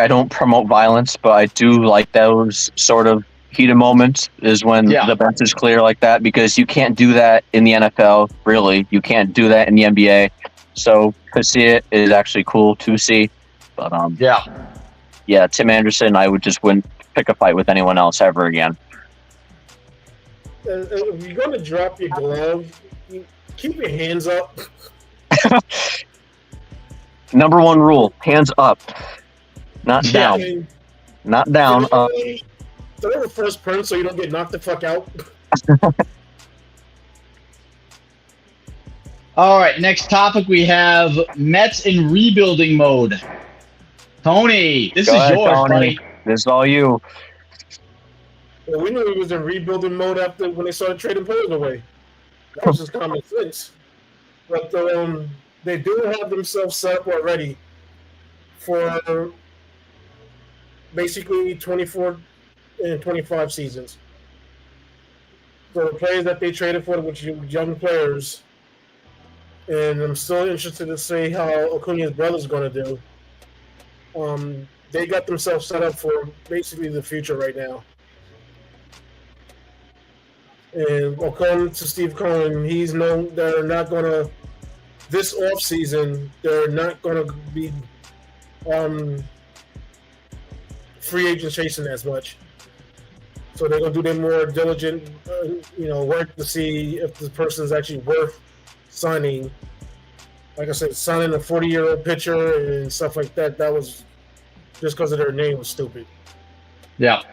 don't promote violence, but I do like those sort of heated moments is when the bench is clear like that, because you can't do that in the NFL. Really, you can't do that in the NBA. So to see it is actually cool to see. But yeah, Tim Anderson, I wouldn't pick a fight with anyone else ever again. If you're gonna drop your glove, keep your hands up. Number one rule: hands up, not down. Not down. Up. Throw the first punch so you don't get knocked the fuck out. All right, next topic we have Mets in rebuilding mode. Tony, this is yours, Tony. buddy. This is all you. Well, we knew he was in rebuilding mode after when they started trading players away. That was just common sense. But they do have themselves set up already for basically 24 and 25 seasons. So the players that they traded for, which are young players, and I'm still interested to see how Acuna's brother's going to do. They got themselves set up for basically the future right now. And according to Steve Cohen, he's known they're not going to, this offseason, they're not going to be free agent chasing as much. So they're going to do their more diligent, work to see if the person's actually worth signing. Like I said, signing a 40-year-old pitcher and stuff like that, that was just because of their name was stupid. Yeah.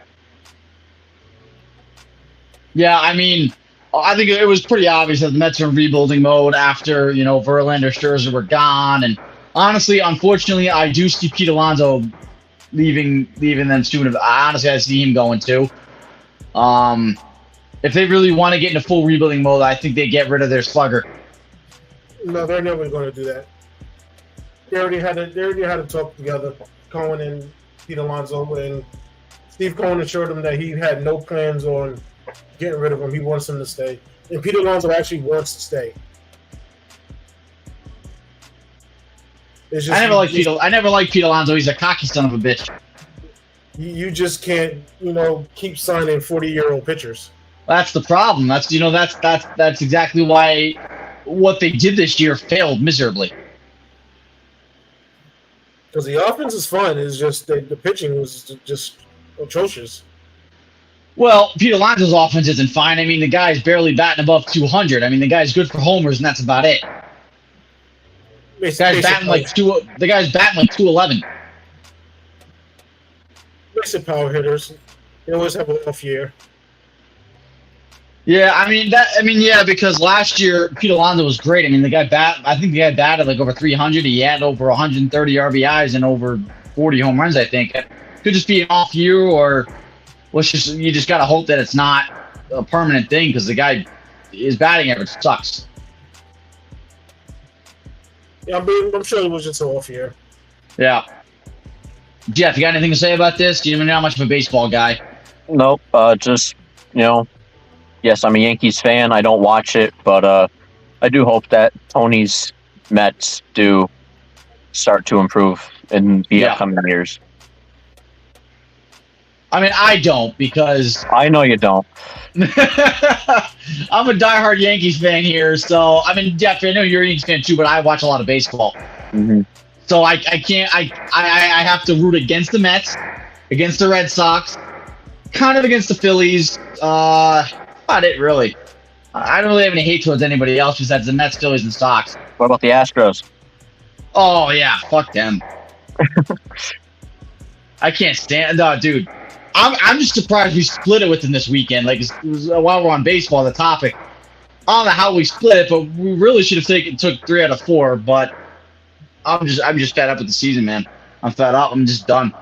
Yeah, I mean, I think it was pretty obvious that the Mets are in rebuilding mode after, Verlander, Scherzer were gone. And honestly, unfortunately, I do see Pete Alonso leaving them soon. Honestly, I see him going too. If they really want to get into full rebuilding mode, I think they get rid of their slugger. No, they're never going to do that. They already had to talk together, Cohen and Pete Alonso, and Steve Cohen assured them that he had no plans on getting rid of him. He wants him to stay, and Pete Alonso actually wants to stay. I never liked Pete Alonso. He's a cocky son of a bitch. You just can't, keep signing 40-year-old pitchers. That's the problem. That's exactly why what they did this year failed miserably. Because the offense is fun. It's just the pitching was just atrocious. Well, Pete Alonso's offense isn't fine. I mean, the guy's barely batting above 200. I mean, the guy's good for homers, and that's about it. The guy's batting like 211. Basic power hitters. They always have an off year. Yeah, because last year Pete Alonso was great. I mean, I think the guy batted like over 300. He had over 130 RBIs and over 40 home runs, I think. It could just be an off year, or you just got to hope that it's not a permanent thing, because the guy, his batting average sucks. Yeah, I'm sure it was just an off year. Yeah. Jeff, you got anything to say about this? You're not much of a baseball guy. Nope. Yes, I'm a Yankees fan. I don't watch it, but I do hope that Tony's Mets do start to improve in the upcoming years. I mean, I don't, because I know you don't. I'm a diehard Yankees fan here. So, I mean, Jeff, I know you're a Yankees fan too, but I watch a lot of baseball. Mm-hmm. So I can't. I have to root against the Mets, against the Red Sox, kind of against the Phillies. About it, really. I don't really have any hate towards anybody else besides the Mets, Phillies, and Sox. What about the Astros? Oh yeah, fuck them. I can't stand. No, dude. I'm just surprised we split it with them this weekend. Like, while we're on baseball, the topic. I don't know how we split it, but we really should have took 3 out of 4. But I'm just fed up with the season, man. I'm fed up. I'm just done.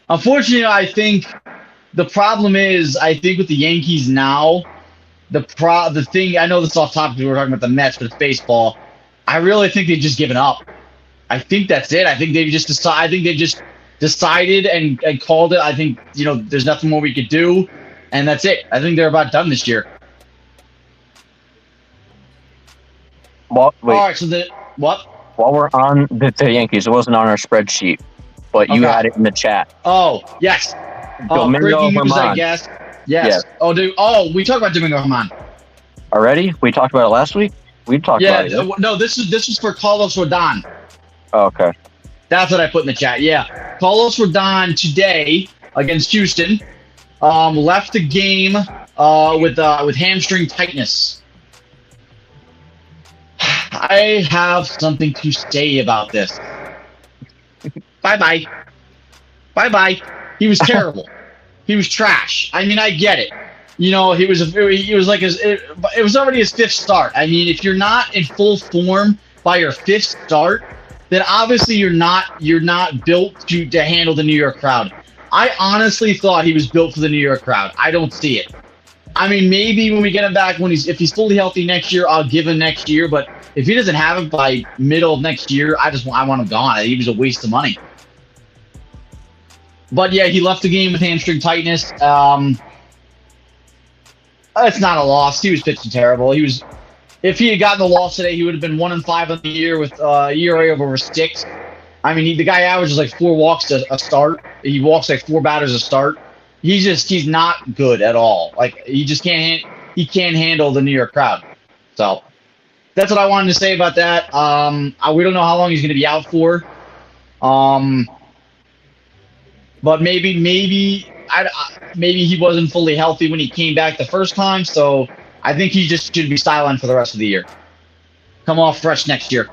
Unfortunately, I think the problem is, I think with the Yankees now, the thing, I know this is off topic, we were talking about the Mets, but it's baseball. I really think they've just given up. I think that's it. I think they've just decided and called it. I think, there's nothing more we could do, and that's it. I think they're about done this year. Well, wait. All right, so what? While we're on the Yankees, it wasn't on our spreadsheet, but you had it in the chat. Oh, yes. Domingo breaking news, Germán. I guess. Yes. We talked about Domingo Germán. Already? We talked about it last week? We talked about it. No, this was for Carlos Rodon. Oh, okay. That's what I put in the chat. Yeah. Carlos Rodon today against Houston left the game with hamstring tightness. I have something to say about this. Bye-bye. Bye-bye. He was terrible. He was trash. I mean, I get it. He was like it was already his 5th start. I mean, if you're not in full form by your 5th start, then obviously you're not built to handle the New York crowd. I honestly thought he was built for the New York crowd. I don't see it. I mean, maybe when we get him back, if he's fully healthy next year, I'll give him next year. But if he doesn't have it by middle of next year, I want him gone. He was a waste of money. But yeah, he left the game with hamstring tightness. It's not a loss. He was pitching terrible. If he had gotten the loss today, he would have been 1-5 on the year with ERA of over 6. I mean, the guy averages like 4 walks a start. He walks like 4 batters a start. He's not good at all. Like, he just can't handle the New York crowd. So that's what I wanted to say about that. We don't know how long he's going to be out for. But maybe he wasn't fully healthy when he came back the first time. So I think he just should be sidelined for the rest of the year. Come off fresh next year.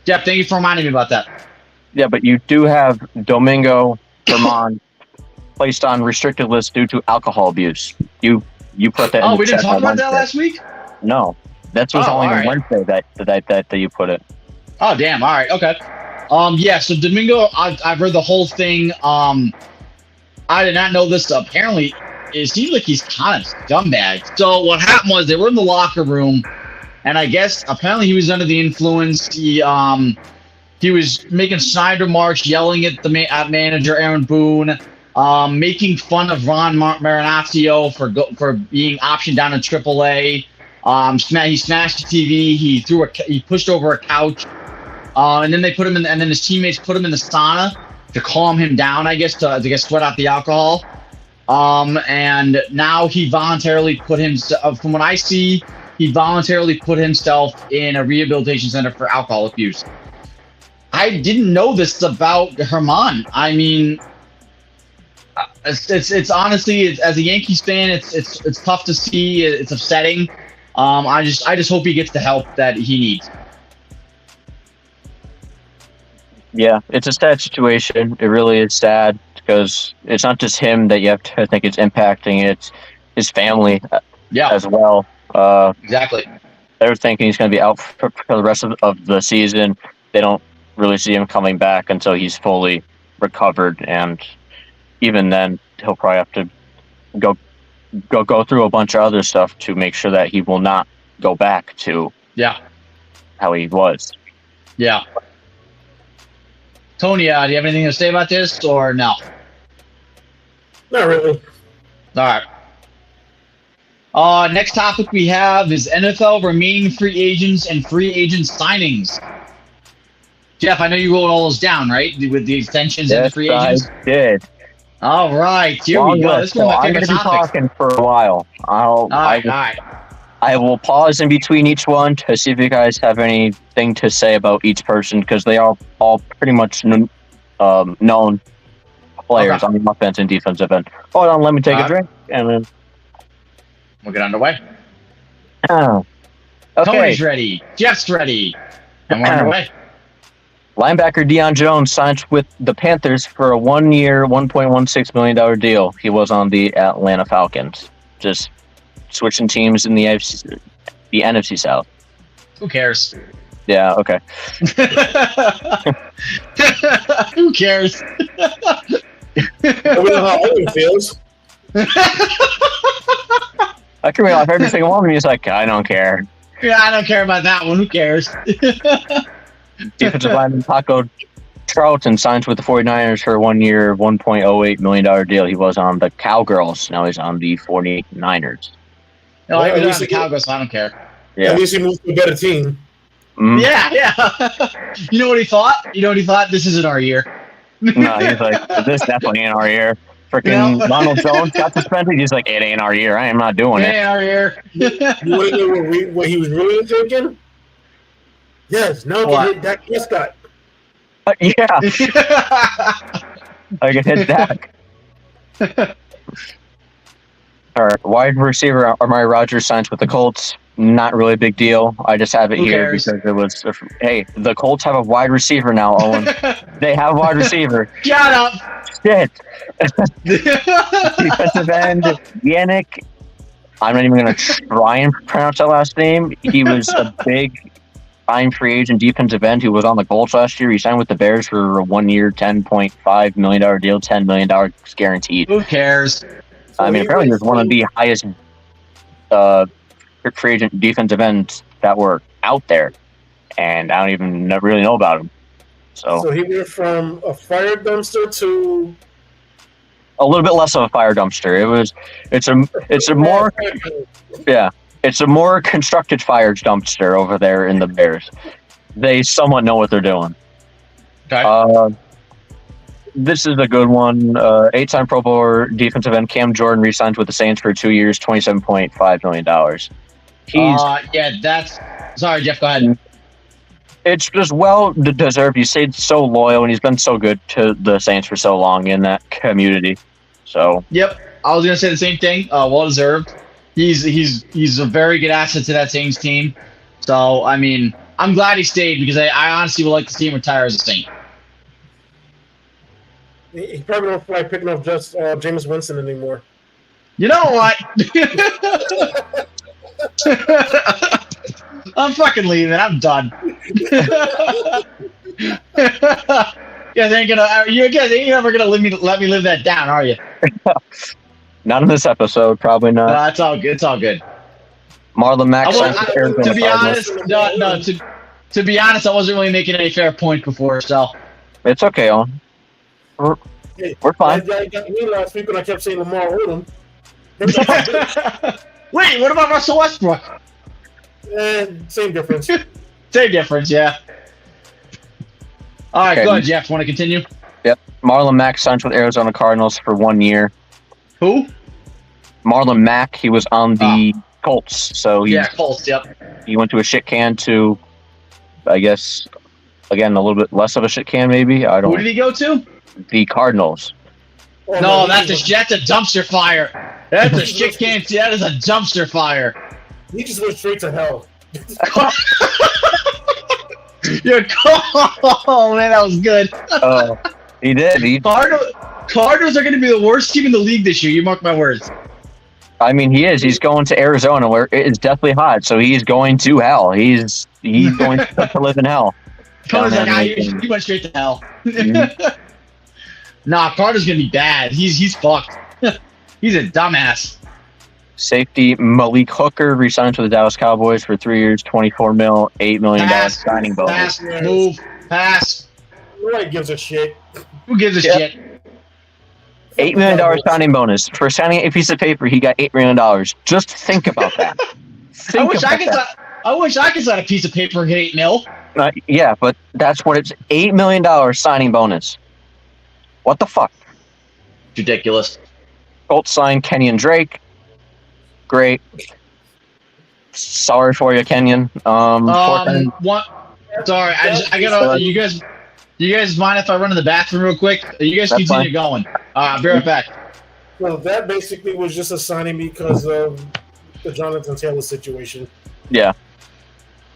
Jeff, thank you for reminding me about that. Yeah, but you do have Domingo Germán placed on restricted list due to alcohol abuse. You put that. Oh, we didn't talk about that last week? No, that was only on Wednesday that you put it. Oh, damn. All right. Okay. So Domingo, I've read the whole thing. I did not know this. Apparently, it seems like he's kind of scumbag. So what happened was they were in the locker room, and I guess apparently he was under the influence. He was making snide remarks, yelling at the manager Aaron Boone, making fun of Ron Marinaccio for being optioned down in AAA. He smashed the TV. He pushed over a couch. And then and then his teammates put him in the sauna to calm him down, I guess, to sweat out the alcohol. And now he voluntarily from what I see, he voluntarily put himself in a rehabilitation center for alcohol abuse. I didn't know this about Germán. I mean, it's honestly, as a Yankees fan, it's tough to see. It's upsetting. I just hope he gets the help that he needs. Yeah, it's a sad situation. It really is sad because it's not just him that you have to think it's impacting. It's his family as well. Exactly. They're thinking he's going to be out for the rest of the season. They don't really see him coming back until he's fully recovered. And even then, he'll probably have to go through a bunch of other stuff to make sure that he will not go back to how he was. Yeah. Tony, do you have anything to say about this or no? Not really. All right. Next topic we have is NFL remaining free agents and free agent signings. Jeff, I know you wrote all those down, right? With the extensions and the free agents? I did. All right. Here we go. This is one of my favorite topics. I'm going to be talking for a while. All right. I will pause in between each one to see if you guys have anything to say about each person because they are all pretty much known players on the offense and defensive end. Hold on, let me take a drink and then we'll get underway. Okay. Tony's ready. Jeff's ready. And we're underway. Linebacker Deion Jones signed with the Panthers for a 1-year, $1.16 million deal. He was on the Atlanta Falcons. Just switching teams in the NFC South. Who cares? Yeah, okay. Who cares? We know how Owen feels. I can read off every single one, and he's like, I don't care. Yeah, I don't care about that one. Who cares? Defensive lineman Paco Charlton signs with the 49ers for a 1-year, $1.08 million deal. He was on the Cowgirls. Now he's on the 49ers. No, Well, I at was least on the he- Cowboys, so I don't care. Yeah. At least he moved to a better team. Mm. Yeah. You know what he thought? This isn't our year. No, he's like, this definitely ain't our year. Freaking Yeah. Ronald Jones got suspended. He's like, it ain't our year. I am not doing It it. ain't our year. You want to know what he was really thinking? Yes, now What? we hit Dak Prescott. Yeah, I can hit Dak. All right, wide receiver Amari Rodgers signs with the Colts. Not really a big deal. I just have it Who here cares? because it was. Hey, the Colts have a wide receiver now, Owen. They have a wide receiver. Shut up. Shit. Defensive end Yannick. I'm not even going to try and pronounce that last name. He was a big time free agent defensive end who was on the Colts last year. He signed with the Bears for a 1-year, $10.5 million deal, $10 million guaranteed. Who cares? I mean, apparently he was one of the highest free agent defensive ends that were out there, and I don't even really know about him. So he went from a fire dumpster to A little bit less of a fire dumpster. It's a more constructed fire dumpster over there in the Bears. They somewhat know what they're doing. Okay. This is a good one. 8-time Pro Bowler defensive end Cam Jordan re-signs with the Saints for 2 years, $27.5 million. Sorry, Jeff, go ahead. It's just well deserved. He stayed so loyal, and he's been so good to the Saints for so long in that community. So Yep, I was gonna say the same thing. Well deserved. He's a very good asset to that Saints team. So I mean, I'm glad he stayed because I honestly would like to see him retire as a Saint. he probably don't feel like picking up just Jameis Winston anymore. You know what? I'm fucking leaving. I'm done. You guys ain't never gonna let me live that down, are you? not in this episode, probably No, not. it's all good. It's all good. Marlon Mack signs with Arizona To be Cardinals. honest, to be honest, I wasn't really making any fair point before. So It's okay, Owen. We're fine. That guy got me last week when I kept saying Lamar Odom. wait, what about Russell Westbrook? Same difference. Same difference, yeah. All right, Okay. go ahead, Jeff. Want to continue? Marlon Mack signs with Arizona Cardinals for 1 year. Who? Marlon Mack, he was on the Colts, so Colts. Yep. he went to a shit can to, I guess, again, a little bit less of a shit can maybe. I Who don't. did he go to? The Cardinals. Oh, No, man, that's a dumpster fire. That's a shit can. That is a dumpster fire. he just went straight to hell. You're oh man, that was good. He did. Cardinals are going to be the worst team in the league this year. You mark my words. I mean, he is. He's going to Arizona, where it is definitely hot. So he's going to hell. He's going to live in hell. Cardinals Down like, there in he went straight to hell. Mhm. Nah, Carter's going to be bad. He's fucked. He's a dumbass. Safety Malik Hooker resigns with the Dallas Cowboys for 3 years, $24 million, $8 million signing bonus. Pass, move, pass. Nobody gives a shit. Who gives a Yeah. shit? $8 million signing bonus for signing a piece of paper. He got $8 million. Just think about that. I wish I could sign a piece of paper and get $8 million. Yeah, but that's what it's. $8 million signing bonus. What the fuck? Ridiculous. Colts signed Kenyon Drake. Great. Sorry for you, Kenyon. What? Sorry, I gotta. You guys mind if I run to the bathroom real quick? You guys That's continue going. I'll be right back. Well, that basically was just a signing because of the Jonathan Taylor situation. Yeah.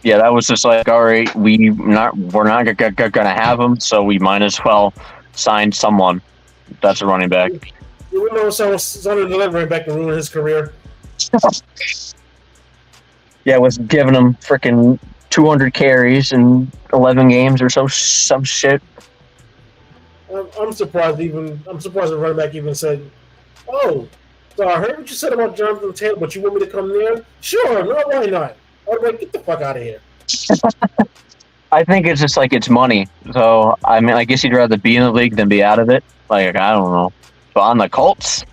Yeah, that was just like, all right, we're not gonna have him, so we might as well sign someone that's a running back. You would know someone's delivering back to ruin his career. Yeah, was giving him freaking 200 carries in 11 games or some shit. I'm surprised the running back even said, "Oh, so I heard what you said about Jonathan Taylor, but you want me to come there? Sure, no, why not? All right, get the fuck out of here." I think it's just like it's money. So I mean, I guess he'd rather be in the league than be out of it. Like I don't know, but on the Colts,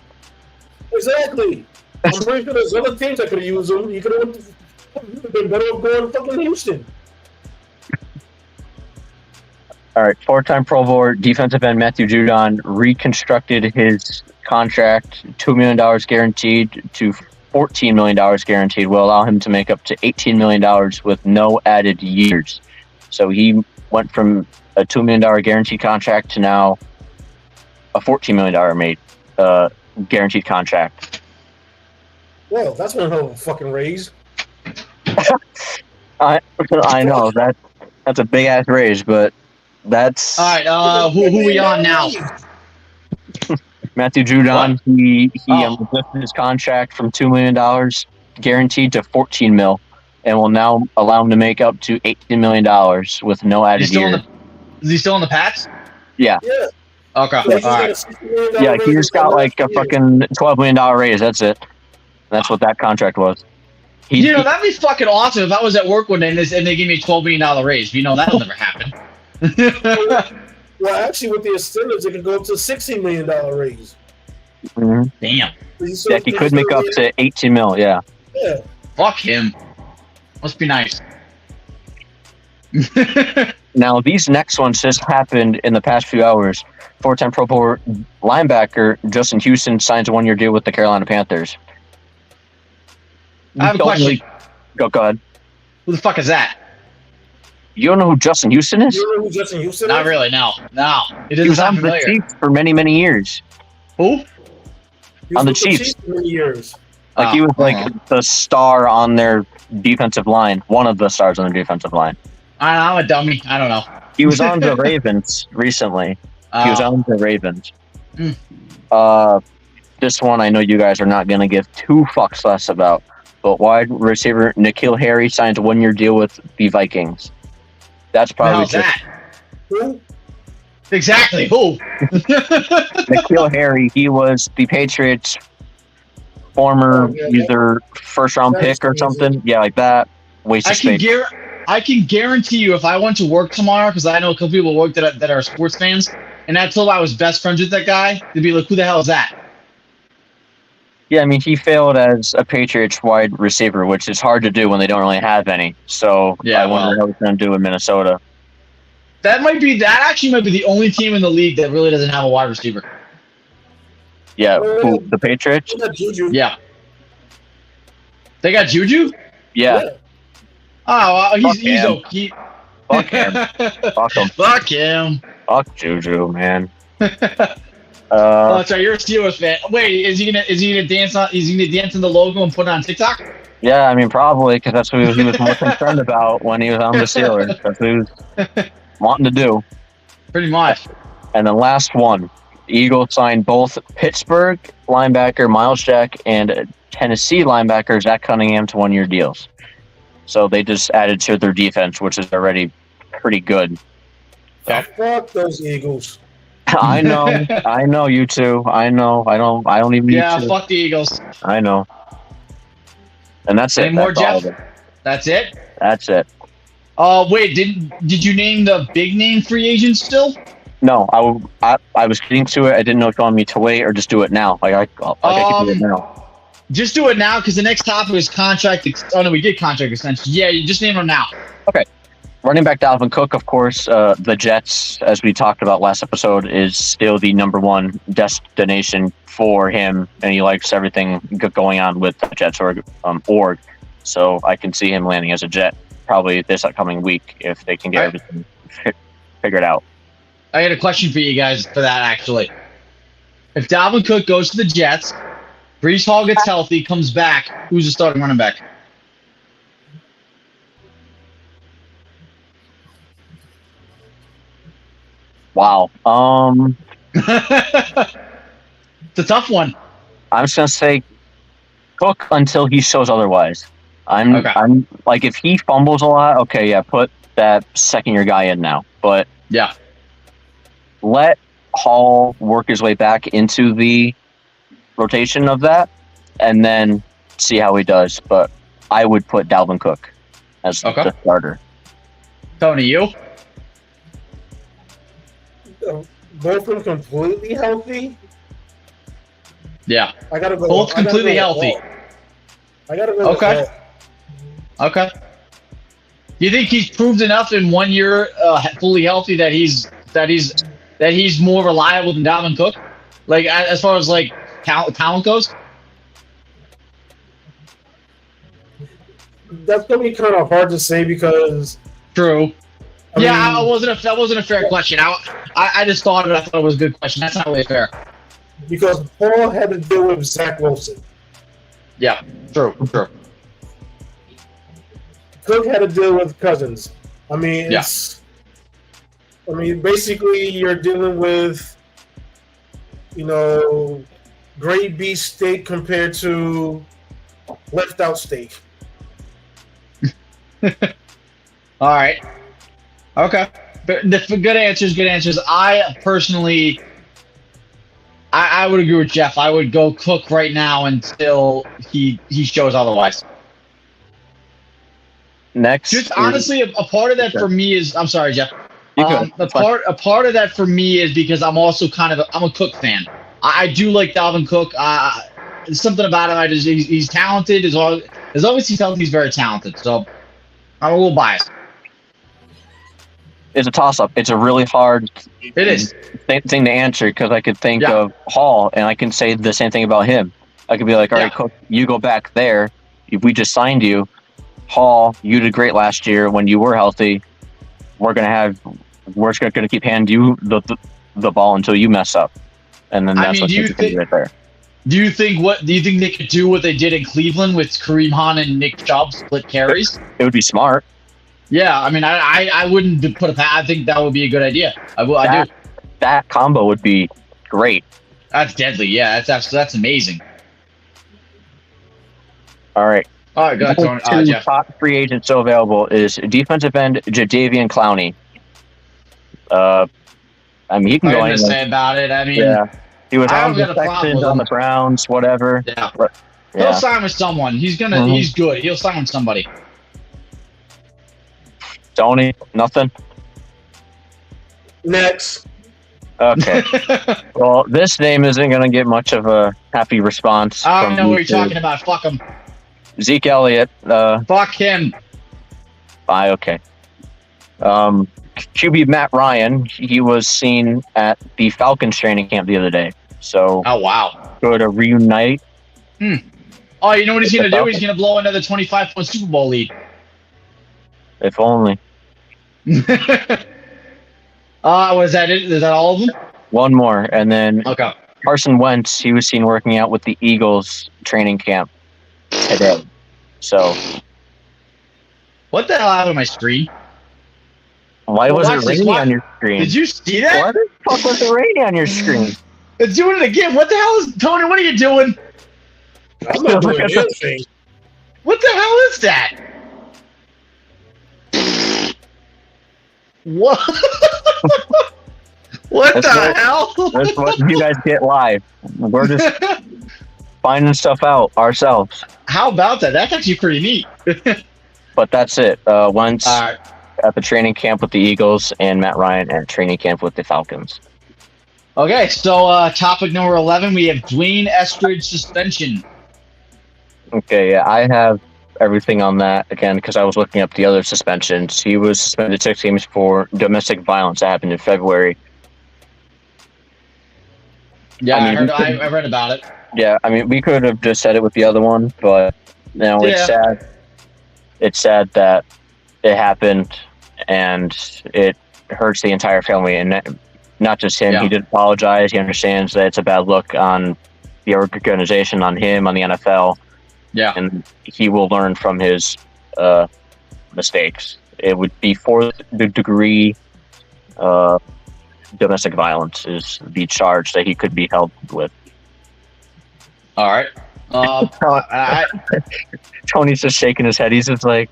exactly. I'm pretty sure there's other teams that could have used him. You could have been better off going fucking Houston. all right, 4-time Pro Bowl defensive end Matthew Judon reconstructed his contract, $2 million guaranteed to $14 million guaranteed, will allow him to make up to $18 million with no added years. So he went from a $2 million guaranteed contract to now a $14 million guaranteed contract. Well, that's one hell of a fucking raise. I know that's a big ass raise, but that's All right, who we on now? Matthew Judon. He lifted his contract from $2 million guaranteed to $14 million, and will now allow him to make up to $18 million with no added year. Is he still on the Pats? Yeah. Yeah. Okay. All right. Yeah, he just got like a fucking $12 million raise. That's it. That's what that contract was. That'd be fucking awesome if I was at work one day and they give me a $12 million raise. You know, that'll never happen. Well, actually, with the incentives, it could go up to $16 million raise. Mm-hmm. Damn. Yeah, he could make up to $18 million. Yeah. Yeah. Fuck him. Must be nice. Now, these next ones just happened in the past few hours. 4-time Pro Bowl linebacker Justin Houston signs a 1-year deal with the Carolina Panthers. I have a question. Go ahead. Who the fuck is that? You don't know who Justin Houston is? You know who Justin Houston is? Not really, no. It He doesn't was on sound the familiar. Chiefs for many, many years. Who? He was On the with Chiefs. for many years. Like, he was like the star on their defensive line. One of the stars on their defensive line. I'm a dummy. I don't know. He was on the Ravens recently. He was on the Ravens. This one I know you guys are not going to give 2 fucks less about. But wide receiver N'Keal Harry signs a 1-year deal with the Vikings. That's probably How's just... that? Who? Exactly. Who? N'Keal Harry, he was the Patriots' former either first-round pick or something. Yeah, like that. Waste of space. I can guarantee you if I went to work tomorrow, because I know a couple people work that are sports fans, and I told them I was best friends with that guy, they'd be like, who the hell is that? Yeah, I mean, he failed as a Patriots wide receiver, which is hard to do when they don't really have any. So Yeah, I wonder how he's going to do in Minnesota. That actually might be the only team in the league that really doesn't have a wide receiver. Yeah, who, the Patriots? Juju. Yeah. They got Juju? Yeah. Oh, he's him. okay. Fuck him. Fuck him. Fuck him. Fuck Juju, man. Oh, that's right. You're a Steelers fan. Wait, is he gonna dance on? Is he gonna dance in the logo and put it on TikTok? Yeah, I mean, probably, because that's what he was more concerned about when he was on the Steelers. That's what he was wanting to do. Pretty much. And the last one, the Eagles signed both Pittsburgh linebacker Miles Jack and Tennessee linebacker Zach Cunningham to 1-year deals. So they just added to their defense, which is already pretty good. Fuck those Eagles. I know you two. I know. I don't even need Yeah, to. fuck the Eagles. I know. And that's it. Any more, That's Jeff? That's it? That's it. Wait, did you name the big name free agents still? No, I was getting to it. I didn't know if you wanted me to wait or just do it now. I can do it now. Just do it now, because the next topic is contract. Oh no, we did contract extension. Yeah, you just name them now. Okay. Running back Dalvin Cook, of course, the Jets, as we talked about last episode, is still the number one destination for him, and he likes everything going on with the Jets org. So I can see him landing as a Jet probably this upcoming week if they can get everything figured out. I had a question for you guys for that, actually. If Dalvin Cook goes to the Jets, Breece Hall gets healthy, comes back, who's the starting running back? Wow. It's a tough one. I'm just gonna say Cook until he shows otherwise. Okay. I'm like, if he fumbles a lot, okay, yeah, put that second year guy in now. But Yeah. let Hall work his way back into the rotation of that, and then see how he does. But I would put Dalvin Cook as Okay. the starter. Tony, you? Both of them completely healthy. Yeah. I gotta go. Both I gotta completely go with healthy. Hall. I gotta go. Okay. With Hall. Okay. Do you think he's proved enough in 1 year, fully healthy, that he's more reliable than Dalvin Cook? Like, as far as like talent goes? That's gonna be kind of hard to say because True. I mean, That wasn't a fair question. I just thought it. I thought it was a good question. That's not really fair. because Paul had to deal with Zach Wilson. Yeah. True. Cook had to deal with Cousins. I mean, basically, you're dealing with, grade B steak compared to left out steak. All right. Okay. But good answers. Good answers. I personally, I would agree with Jeff. I would go Cook right now until he shows otherwise. Next, Just honestly, a part of that for me is, I'm sorry, Jeff. You go. A part of that for me is because I'm also I'm a Cook fan. I do like Dalvin Cook. There's something about him. He's talented. As long as he's healthy, he's very talented. So I'm a little biased. it's a toss-up. It's a really hard It is. thing to answer because I could think Yeah. of Hall and I can say the same thing about him. I could be like, all right, Yeah. Cook, you go back there. We just signed you. Hall, you did great last year when you were healthy. We're just gonna keep handing you the ball until you mess up, and then that's what you can do right there. Do you think they could do what they did in Cleveland with Kareem Hunt and Nick Chubb split carries? It would be smart. Yeah, I mean, I wouldn't put I think that would be a good idea. I do. That combo would be great. That's deadly. Yeah, that's amazing. All right. All right, go ahead, Tony. Two Jeff. top free agents still available is defensive end Jadeveon Clowney. I mean, he can I'm go gonna anywhere. say about it. I mean, Yeah, he was I on don't the got a problem Texans, with on him. the Browns, whatever. yeah, But, he'll yeah. sign with someone. He's good. He'll sign with somebody. Tony, nothing. Next, Okay. Well, this name isn't going to get much of a happy response. I don't from know what you you're two. talking about. Fuck him. Zeke Elliott. Fuck him. Okay. QB Matt Ryan. He was seen at the Falcons training camp the other day. So Oh wow. go to reunite. Oh, you know what he's gonna do? Falcons. He's gonna blow another 25-point Super Bowl lead. If only. Was that it? Is that all of them? One more, and then Okay. Carson Wentz. He was seen working out with the Eagles training camp today. So What the hell happened to my screen? why Well, was watch it this. rainy Why- on your screen? Did you see that? What the fuck was it rainy on your screen? It's doing it again. What the hell is Tony? What are you doing? I'm not doing anything. What the hell is that? What? What That's the what- hell? That's what you guys get live. We're just finding stuff out ourselves. How about that? That's actually pretty neat. But that's it. Wentz All right. at the training camp with the Eagles and Matt Ryan at training camp with the Falcons. Okay, so topic number 11, we have Dwayne Eskridge suspension. Okay, yeah, I have everything on that again because I was looking up the other suspensions. He was suspended 6 games for domestic violence that happened in February. Yeah, I mean, I read about it. Yeah, I mean, we could have just said it with the other one, but it's Yeah. sad. It's sad that it happened, and it hurts the entire family, and not just him. Yeah. He did apologize. He understands that it's a bad look on the organization, on him, on the NFL, Yeah. and he will learn from his mistakes. It would be fourth degree domestic violence is the charge that he could be held with. All right. Tony's just shaking his head. He's just like,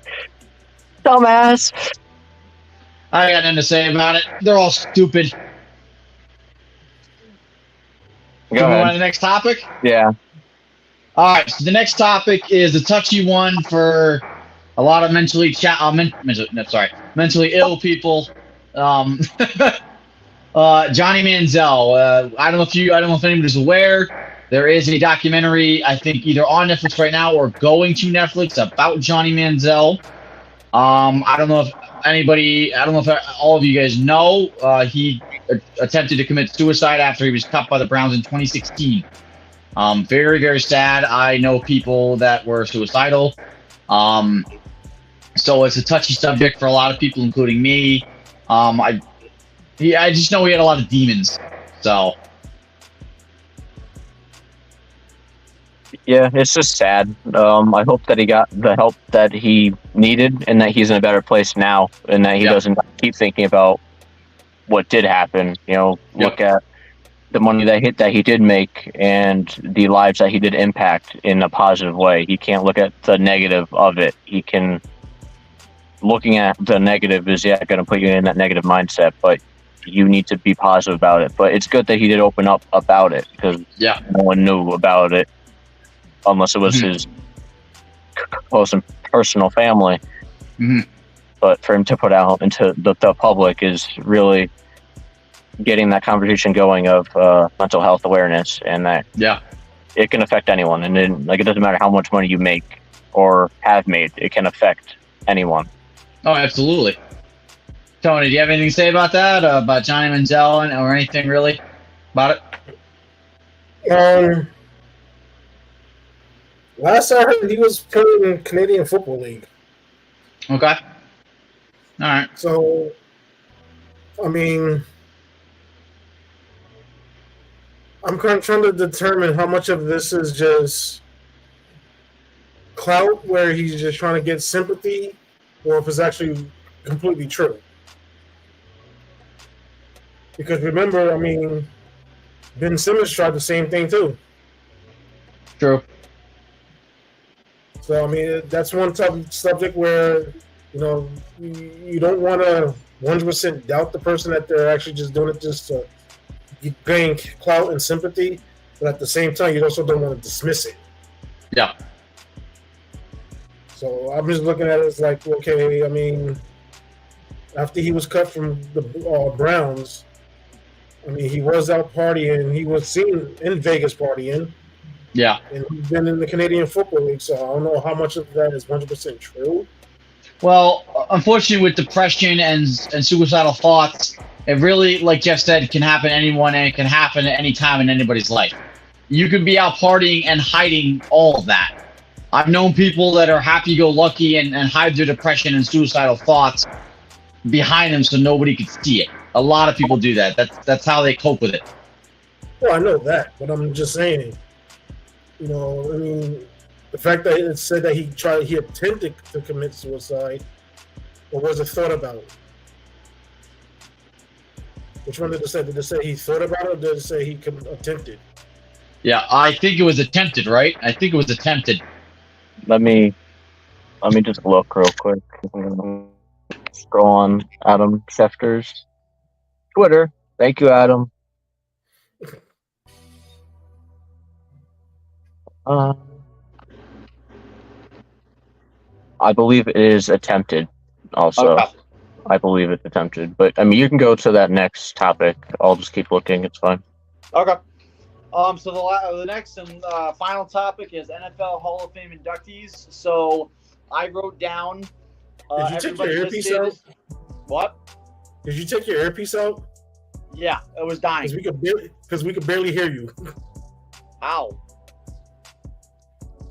dumbass. I got nothing to say about it. They're all stupid. Go ahead. On to the next topic? Yeah. All right. So the next topic is a touchy one for a lot of mentally ill people. Johnny Manziel. I don't know if anybody's aware. There is a documentary, I think, either on Netflix right now or going to Netflix about Johnny Manziel. I don't know if all of you guys know. He attempted to commit suicide after he was cut by the Browns in 2016. Very, very sad. I know people that were suicidal. So it's a touchy subject for a lot of people, including me. I just know he had a lot of demons. So. Yeah, it's just sad. I hope that he got the help that he needed and that he's in a better place now and that he doesn't keep thinking about what did happen. Look at the money that he did make and the lives that he did impact in a positive way. He can't look at the negative of it. Looking at the negative is going to put you in that negative mindset, but you need to be positive about it. But it's good that he did open up about it because no one knew about it unless it was his close and personal family. Mm-hmm. But for him to put out into the public is really getting that conversation going of mental health awareness, and that it can affect anyone. And then, it doesn't matter how much money you make or have made, it can affect anyone. Oh, absolutely. Tony, do you have anything to say about that, about Johnny Manziel or anything really about it? Last I heard, he was playing in Canadian Football League. Okay. All right. So, I mean, I'm kind of trying to determine how much of this is just clout, where he's just trying to get sympathy, or if it's actually completely true. Because remember, I mean, Ben Simmons tried the same thing too. True. So, I mean, that's one type of subject where, you don't want to 100% doubt the person that they're actually just doing it just to gain clout and sympathy. But at the same time, you also don't want to dismiss it. Yeah. So I'm just looking at it as like, okay, I mean, after he was cut from the Browns, I mean, he was out partying. He was seen in Vegas partying. Yeah. And he's been in the Canadian Football League, so I don't know how much of that is 100% true. Well, unfortunately, with depression and suicidal thoughts, it really, like Jeff said, can happen to anyone, and it can happen at any time in anybody's life. You could be out partying and hiding all of that. I've known people that are happy-go-lucky and hide their depression and suicidal thoughts behind them so nobody could see it. A lot of people do that. That's how they cope with it. Well, I know that, but I'm just saying. I mean, the fact that it said that he attempted to commit suicide, or was it thought about? Which one did it say? Did it say he thought about it, or did it say he attempted? Yeah, I think it was attempted, right? I think it was attempted. Let me just look real quick. Scroll on Adam Schefter's Twitter. Thank you, Adam. I believe it is attempted also. Okay. I believe it's attempted. But, I mean, you can go to that next topic. I'll just keep looking. It's fine. Okay. So the next and final topic is NFL Hall of Fame inductees. So I wrote down... Did you take your earpiece out? What? Did you take your earpiece out? Yeah, it was dying. Because we could barely hear you. Ow.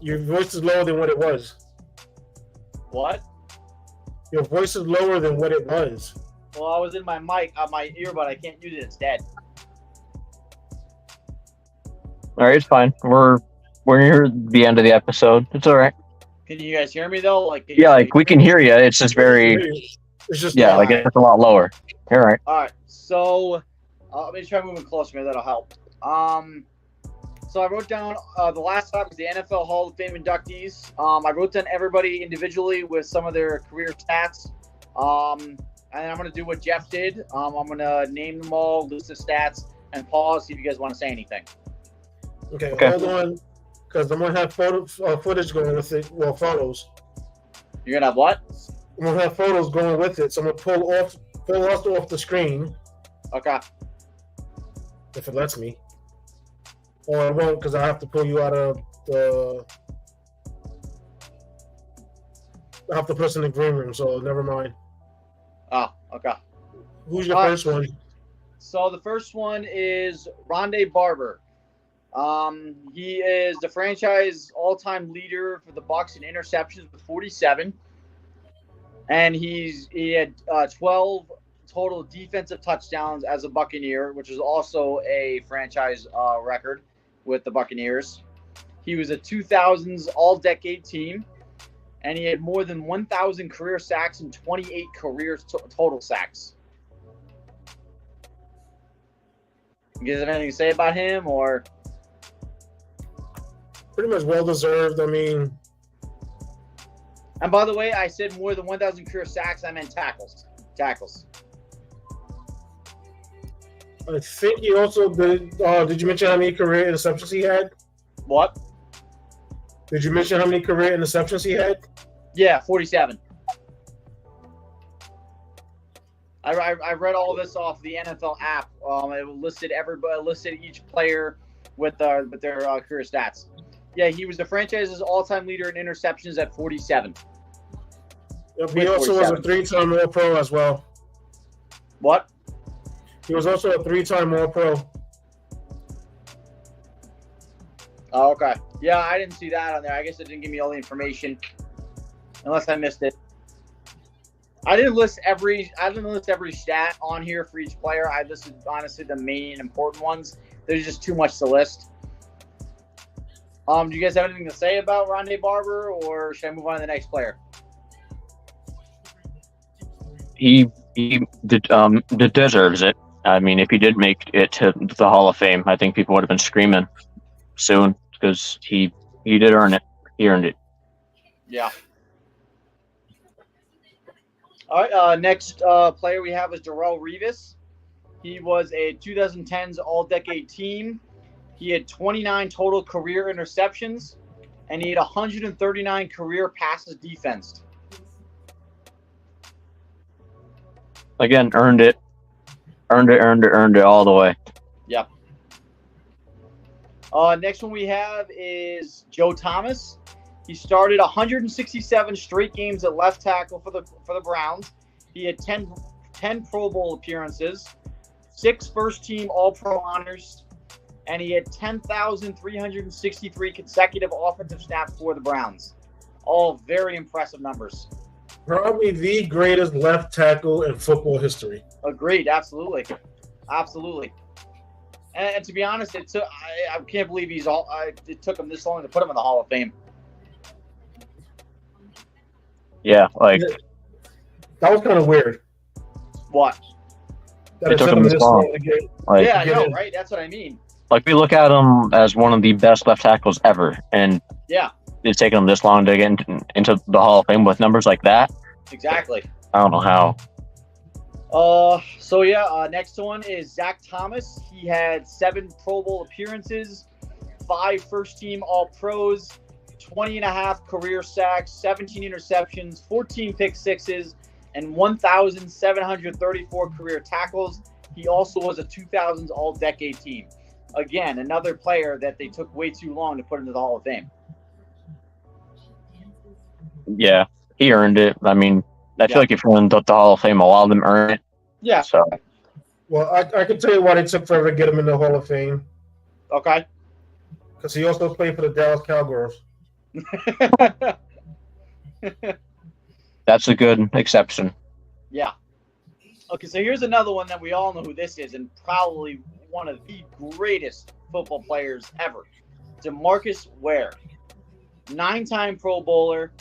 Your voice is lower than what it was. What? Your voice is lower than what it was. Well, I was in my mic, my earbud. I can't use it. It's dead. All right, it's fine. We're near the end of the episode. It's all right. Can you guys hear me though? We can hear you. It's just very. It's just it's a lot lower. All right. All right. So Let me try moving closer. Maybe that'll help. So I wrote down the last time was the NFL Hall of Fame inductees. I wrote down everybody individually with some of their career stats. And I'm going to do what Jeff did. I'm going to name them all, list the stats, and pause, see if you guys want to say anything. Okay. Hold on, because I'm going to have footage going with it. Well, photos. You're going to have what? I'm going to have photos going with it. So I'm going to pull us off the screen. Okay. If it lets me. Or it won't, because I have to pull you out of the... I have to put us in the green room, so never mind. Oh, okay. Who's your first one? So the first one is Rondé Barber. He is the franchise all-time leader for the Bucs in interceptions with 47, and he had 12 total defensive touchdowns as a Buccaneer, which is also a franchise record with the Buccaneers. He was a 2000s All-Decade team, and he had more than 1,000 career sacks and 28 career total sacks. You guys have anything to say about him, or? Pretty much well-deserved. I mean... And by the way, I said more than 1,000 career sacks. I meant tackles. I think he also did... did you mention how many career interceptions he had? What? Did you mention how many career interceptions he had? Yeah, 47. I read all this off the NFL app. It listed each player with their career stats. Yeah, he was the franchise's all-time leader in interceptions at 47. Yep, he also was a 3-time All-Pro as well. What? He was also a 3-time All-Pro. Oh, okay. Yeah, I didn't see that on there. I guess it didn't give me all the information, unless I missed it. I didn't list every stat on here for each player. I listed honestly the main important ones. There's just too much to list. Do you guys have anything to say about Rondé Barber, or should I move on to the next player? He deserves it. I mean, if he did make it to the Hall of Fame, I think people would have been screaming soon, because he did earn it. He earned it. Yeah. All right. Next player we have is Darrelle Revis. He was a 2010s All-Decade team. He had 29 total career interceptions, and he had 139 career passes defensed. Again, earned it all the way. Yep. Next one we have is Joe Thomas. He started 167 straight games at left tackle for the Browns. He had 10 Pro Bowl appearances, 6 first-team All-Pro honors, and he had 10,363 consecutive offensive snaps for the Browns. All very impressive numbers. Probably the greatest left tackle in football history. Agreed, absolutely. And to be honest, I can't believe it took him this long to put him in the Hall of Fame. Yeah, like that was kind of weird. What? That it took him this long to get. Like, yeah, I know, right? That's what I mean. Like, we look at him as one of the best left tackles ever, and yeah, it's taken him this long to get into the Hall of Fame with numbers like that. Exactly. I don't know how. Next one is Zach Thomas. He had 7 Pro Bowl appearances, 5 first-team All-Pros, 20.5 career sacks, 17 interceptions, 14 pick sixes, and 1,734 career tackles. He also was a 2000s All-Decade team. Again, another player that they took way too long to put into the Hall of Fame. Yeah, he earned it. I mean, I feel like if you're in the Hall of Fame, a lot of them earn it. Yeah. So. Well, I can tell you why they took forever to get him in the Hall of Fame. Okay. Because he also played for the Dallas Cowgirls. That's a good exception. Yeah. Okay, so here's another one that we all know who this is, and probably one of the greatest football players ever. DeMarcus Ware. 9-time Pro Bowler,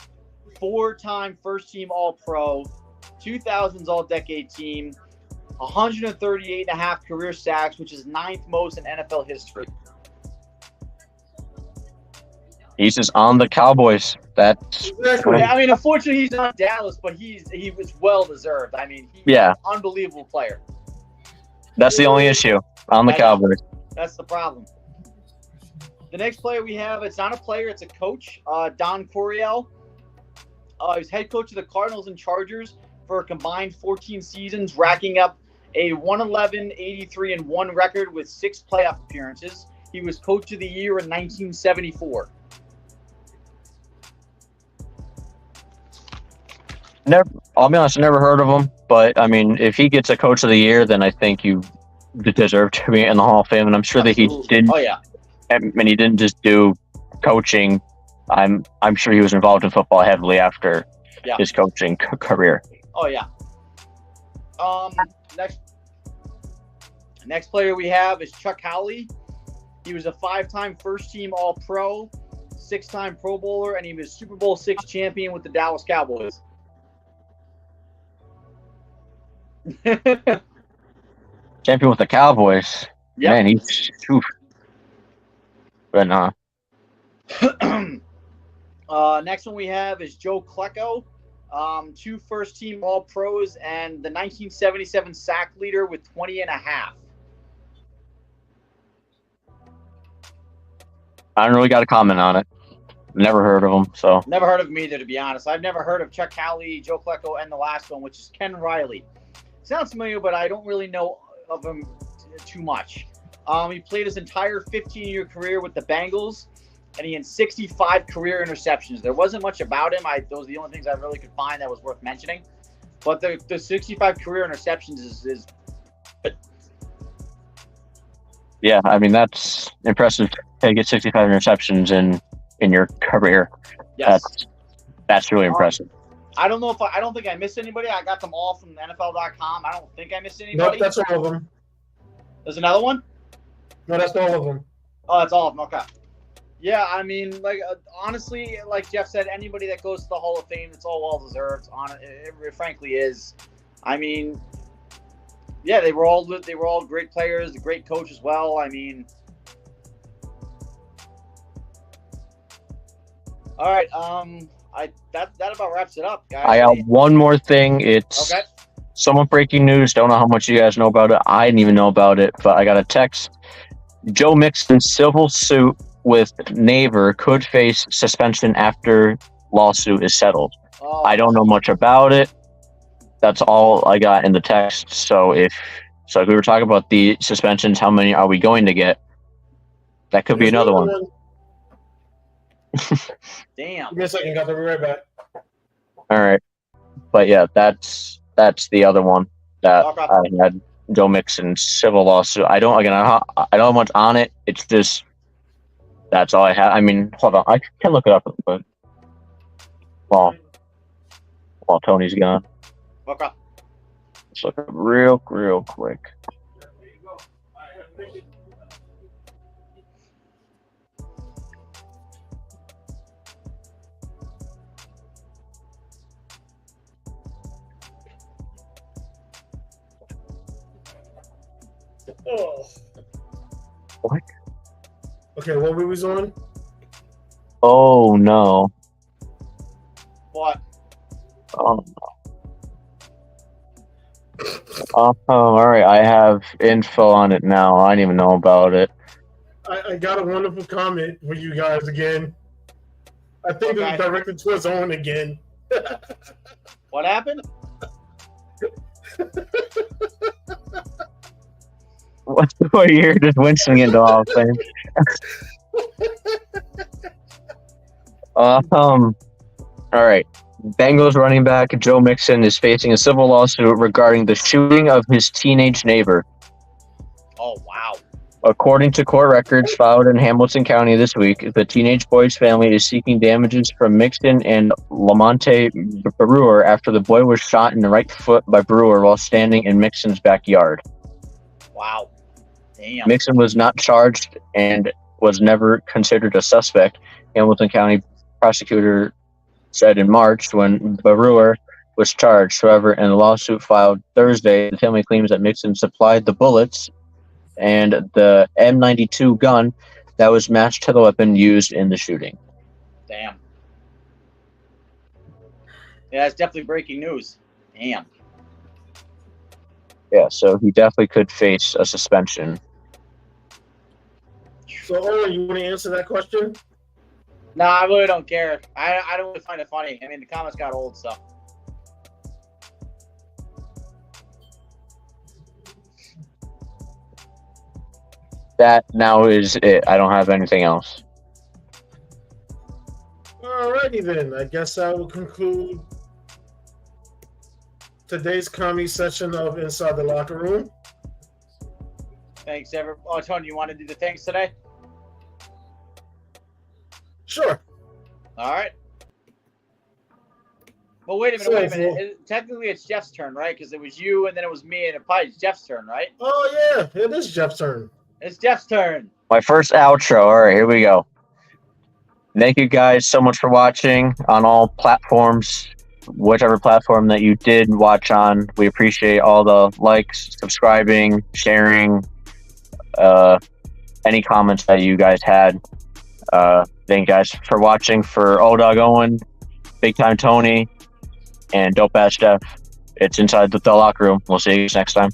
4-time first-team All-Pro, 2000s All-Decade team, 138.5 career sacks, which is 9th most in NFL history. He's just on the Cowboys. That's Exactly. I mean, unfortunately, he's not Dallas, but he was well deserved. I mean, he's Yeah. an unbelievable player. that's the only issue on the I know. Cowboys. That's the problem. The next player we have, it's not a player, it's a coach, Don Coryell. He was head coach of the Cardinals and Chargers for a combined 14 seasons, racking up a 111, 83, and 1 record with 6 playoff appearances. He was coach of the year in 1974. I'll be honest, I never heard of him, but I mean, if he gets a Coach of the Year, then I think you deserve to be in the Hall of Fame. And I'm sure that he didn't. Oh, yeah. And he didn't just do coaching. I'm sure he was involved in football heavily after his coaching career. Oh, yeah. Next player we have is Chuck Howley. He was a 5-time first-team All-Pro, 6-time Pro Bowler, and he was Super Bowl VI champion with the Dallas Cowboys. Champion with the Cowboys. Yep. Man, he's oof. But nah. Next one we have is Joe Klecko, 2 first-team All-Pros, and the 1977 sack leader with 20 and a half. I don't really got a comment on it. Never heard of him, so. Never heard of him either, to be honest. I've never heard of Chuck Howley, Joe Klecko, and the last one, which is Ken Riley. Sounds familiar, but I don't really know of him too much. He played his entire 15-year career with the Bengals, and he had 65 career interceptions. There wasn't much about him. Those are the only things I really could find that was worth mentioning. But the 65 career interceptions is Yeah, I mean, that's impressive to get 65 interceptions in your career. yes. That's really impressive. I don't know if I don't think I missed anybody. I got them all from NFL.com. I don't think I missed Nope, anybody. that's all of them. There's another one? No, that's all of them. Oh, that's all of them. Okay. Yeah, I mean, like honestly, like Jeff said, anybody that goes to the Hall of Fame, it's all well deserved. It frankly is. I mean, yeah, they were all great players, a great coach as well. I mean, all right. That about wraps it up, guys. I got one more thing. It's Okay. somewhat breaking news. Don't know how much you guys know about it. I didn't even know about it, but I got a text. Joe Mixon's civil suit with Naver could face suspension after lawsuit is settled. Oh, I don't know much about it. That's all I got in the text. So if we were talking about the suspensions, how many are we going to get? That could be There's another one. damn. Give me a second, guys. I'll be right back. All right, but yeah, that's the other one that Okay. I had. Joe Mixon civil lawsuit. I don't have much on it. It's just that's all I have. I mean, hold on, I can look it up, but while Tony's gone, Okay. let's look it up real quick. Oh. What? Okay, what we was on? Oh no. What? Oh no. All right. I have info on it now. I didn't even know about it. I got a wonderful comment for you guys again. I think Okay. it was directed towards Owen again. What happened? What's the way you're just wincing into all things? All right. Bengals running back Joe Mixon is facing a civil lawsuit regarding the shooting of his teenage neighbor. Oh wow. According to court records filed in Hamilton County this week, the teenage boy's family is seeking damages from Mixon and Lamonte Brewer after the boy was shot in the right foot by Brewer while standing in Mixon's backyard. Wow. Damn. Mixon was not charged and was never considered a suspect, Hamilton County prosecutor said in March when Brewer was charged. However, in a lawsuit filed Thursday, the family claims that Mixon supplied the bullets and the M92 gun that was matched to the weapon used in the shooting. Damn. Yeah, it's definitely breaking news. Damn. Yeah, so he definitely could face a suspension. So, Owen, you want to answer that question? No, I really don't care. I don't really find it funny. I mean, the comments got old, so. That now is it. I don't have anything else. Alrighty then. I guess I will conclude today's comedy session of Inside the Locker Room. Thanks, everyone. Oh, Tony, you want to do the thanks today? Sure. All right. Well, wait a minute. Technically, it's Jeff's turn, right? Because it was you, and then it was me, and it's Jeff's turn, right? Oh, yeah. It is Jeff's turn. It's Jeff's turn. My first outro. All right, here we go. Thank you guys so much for watching on all platforms, whichever platform that you did watch on. We appreciate all the likes, subscribing, sharing, any comments that you guys had. Thank you guys for watching. For Old Dog Owen, Big Time Tony, and Dope Ass Jeff, it's Inside the Locker Room. We'll see you guys next time.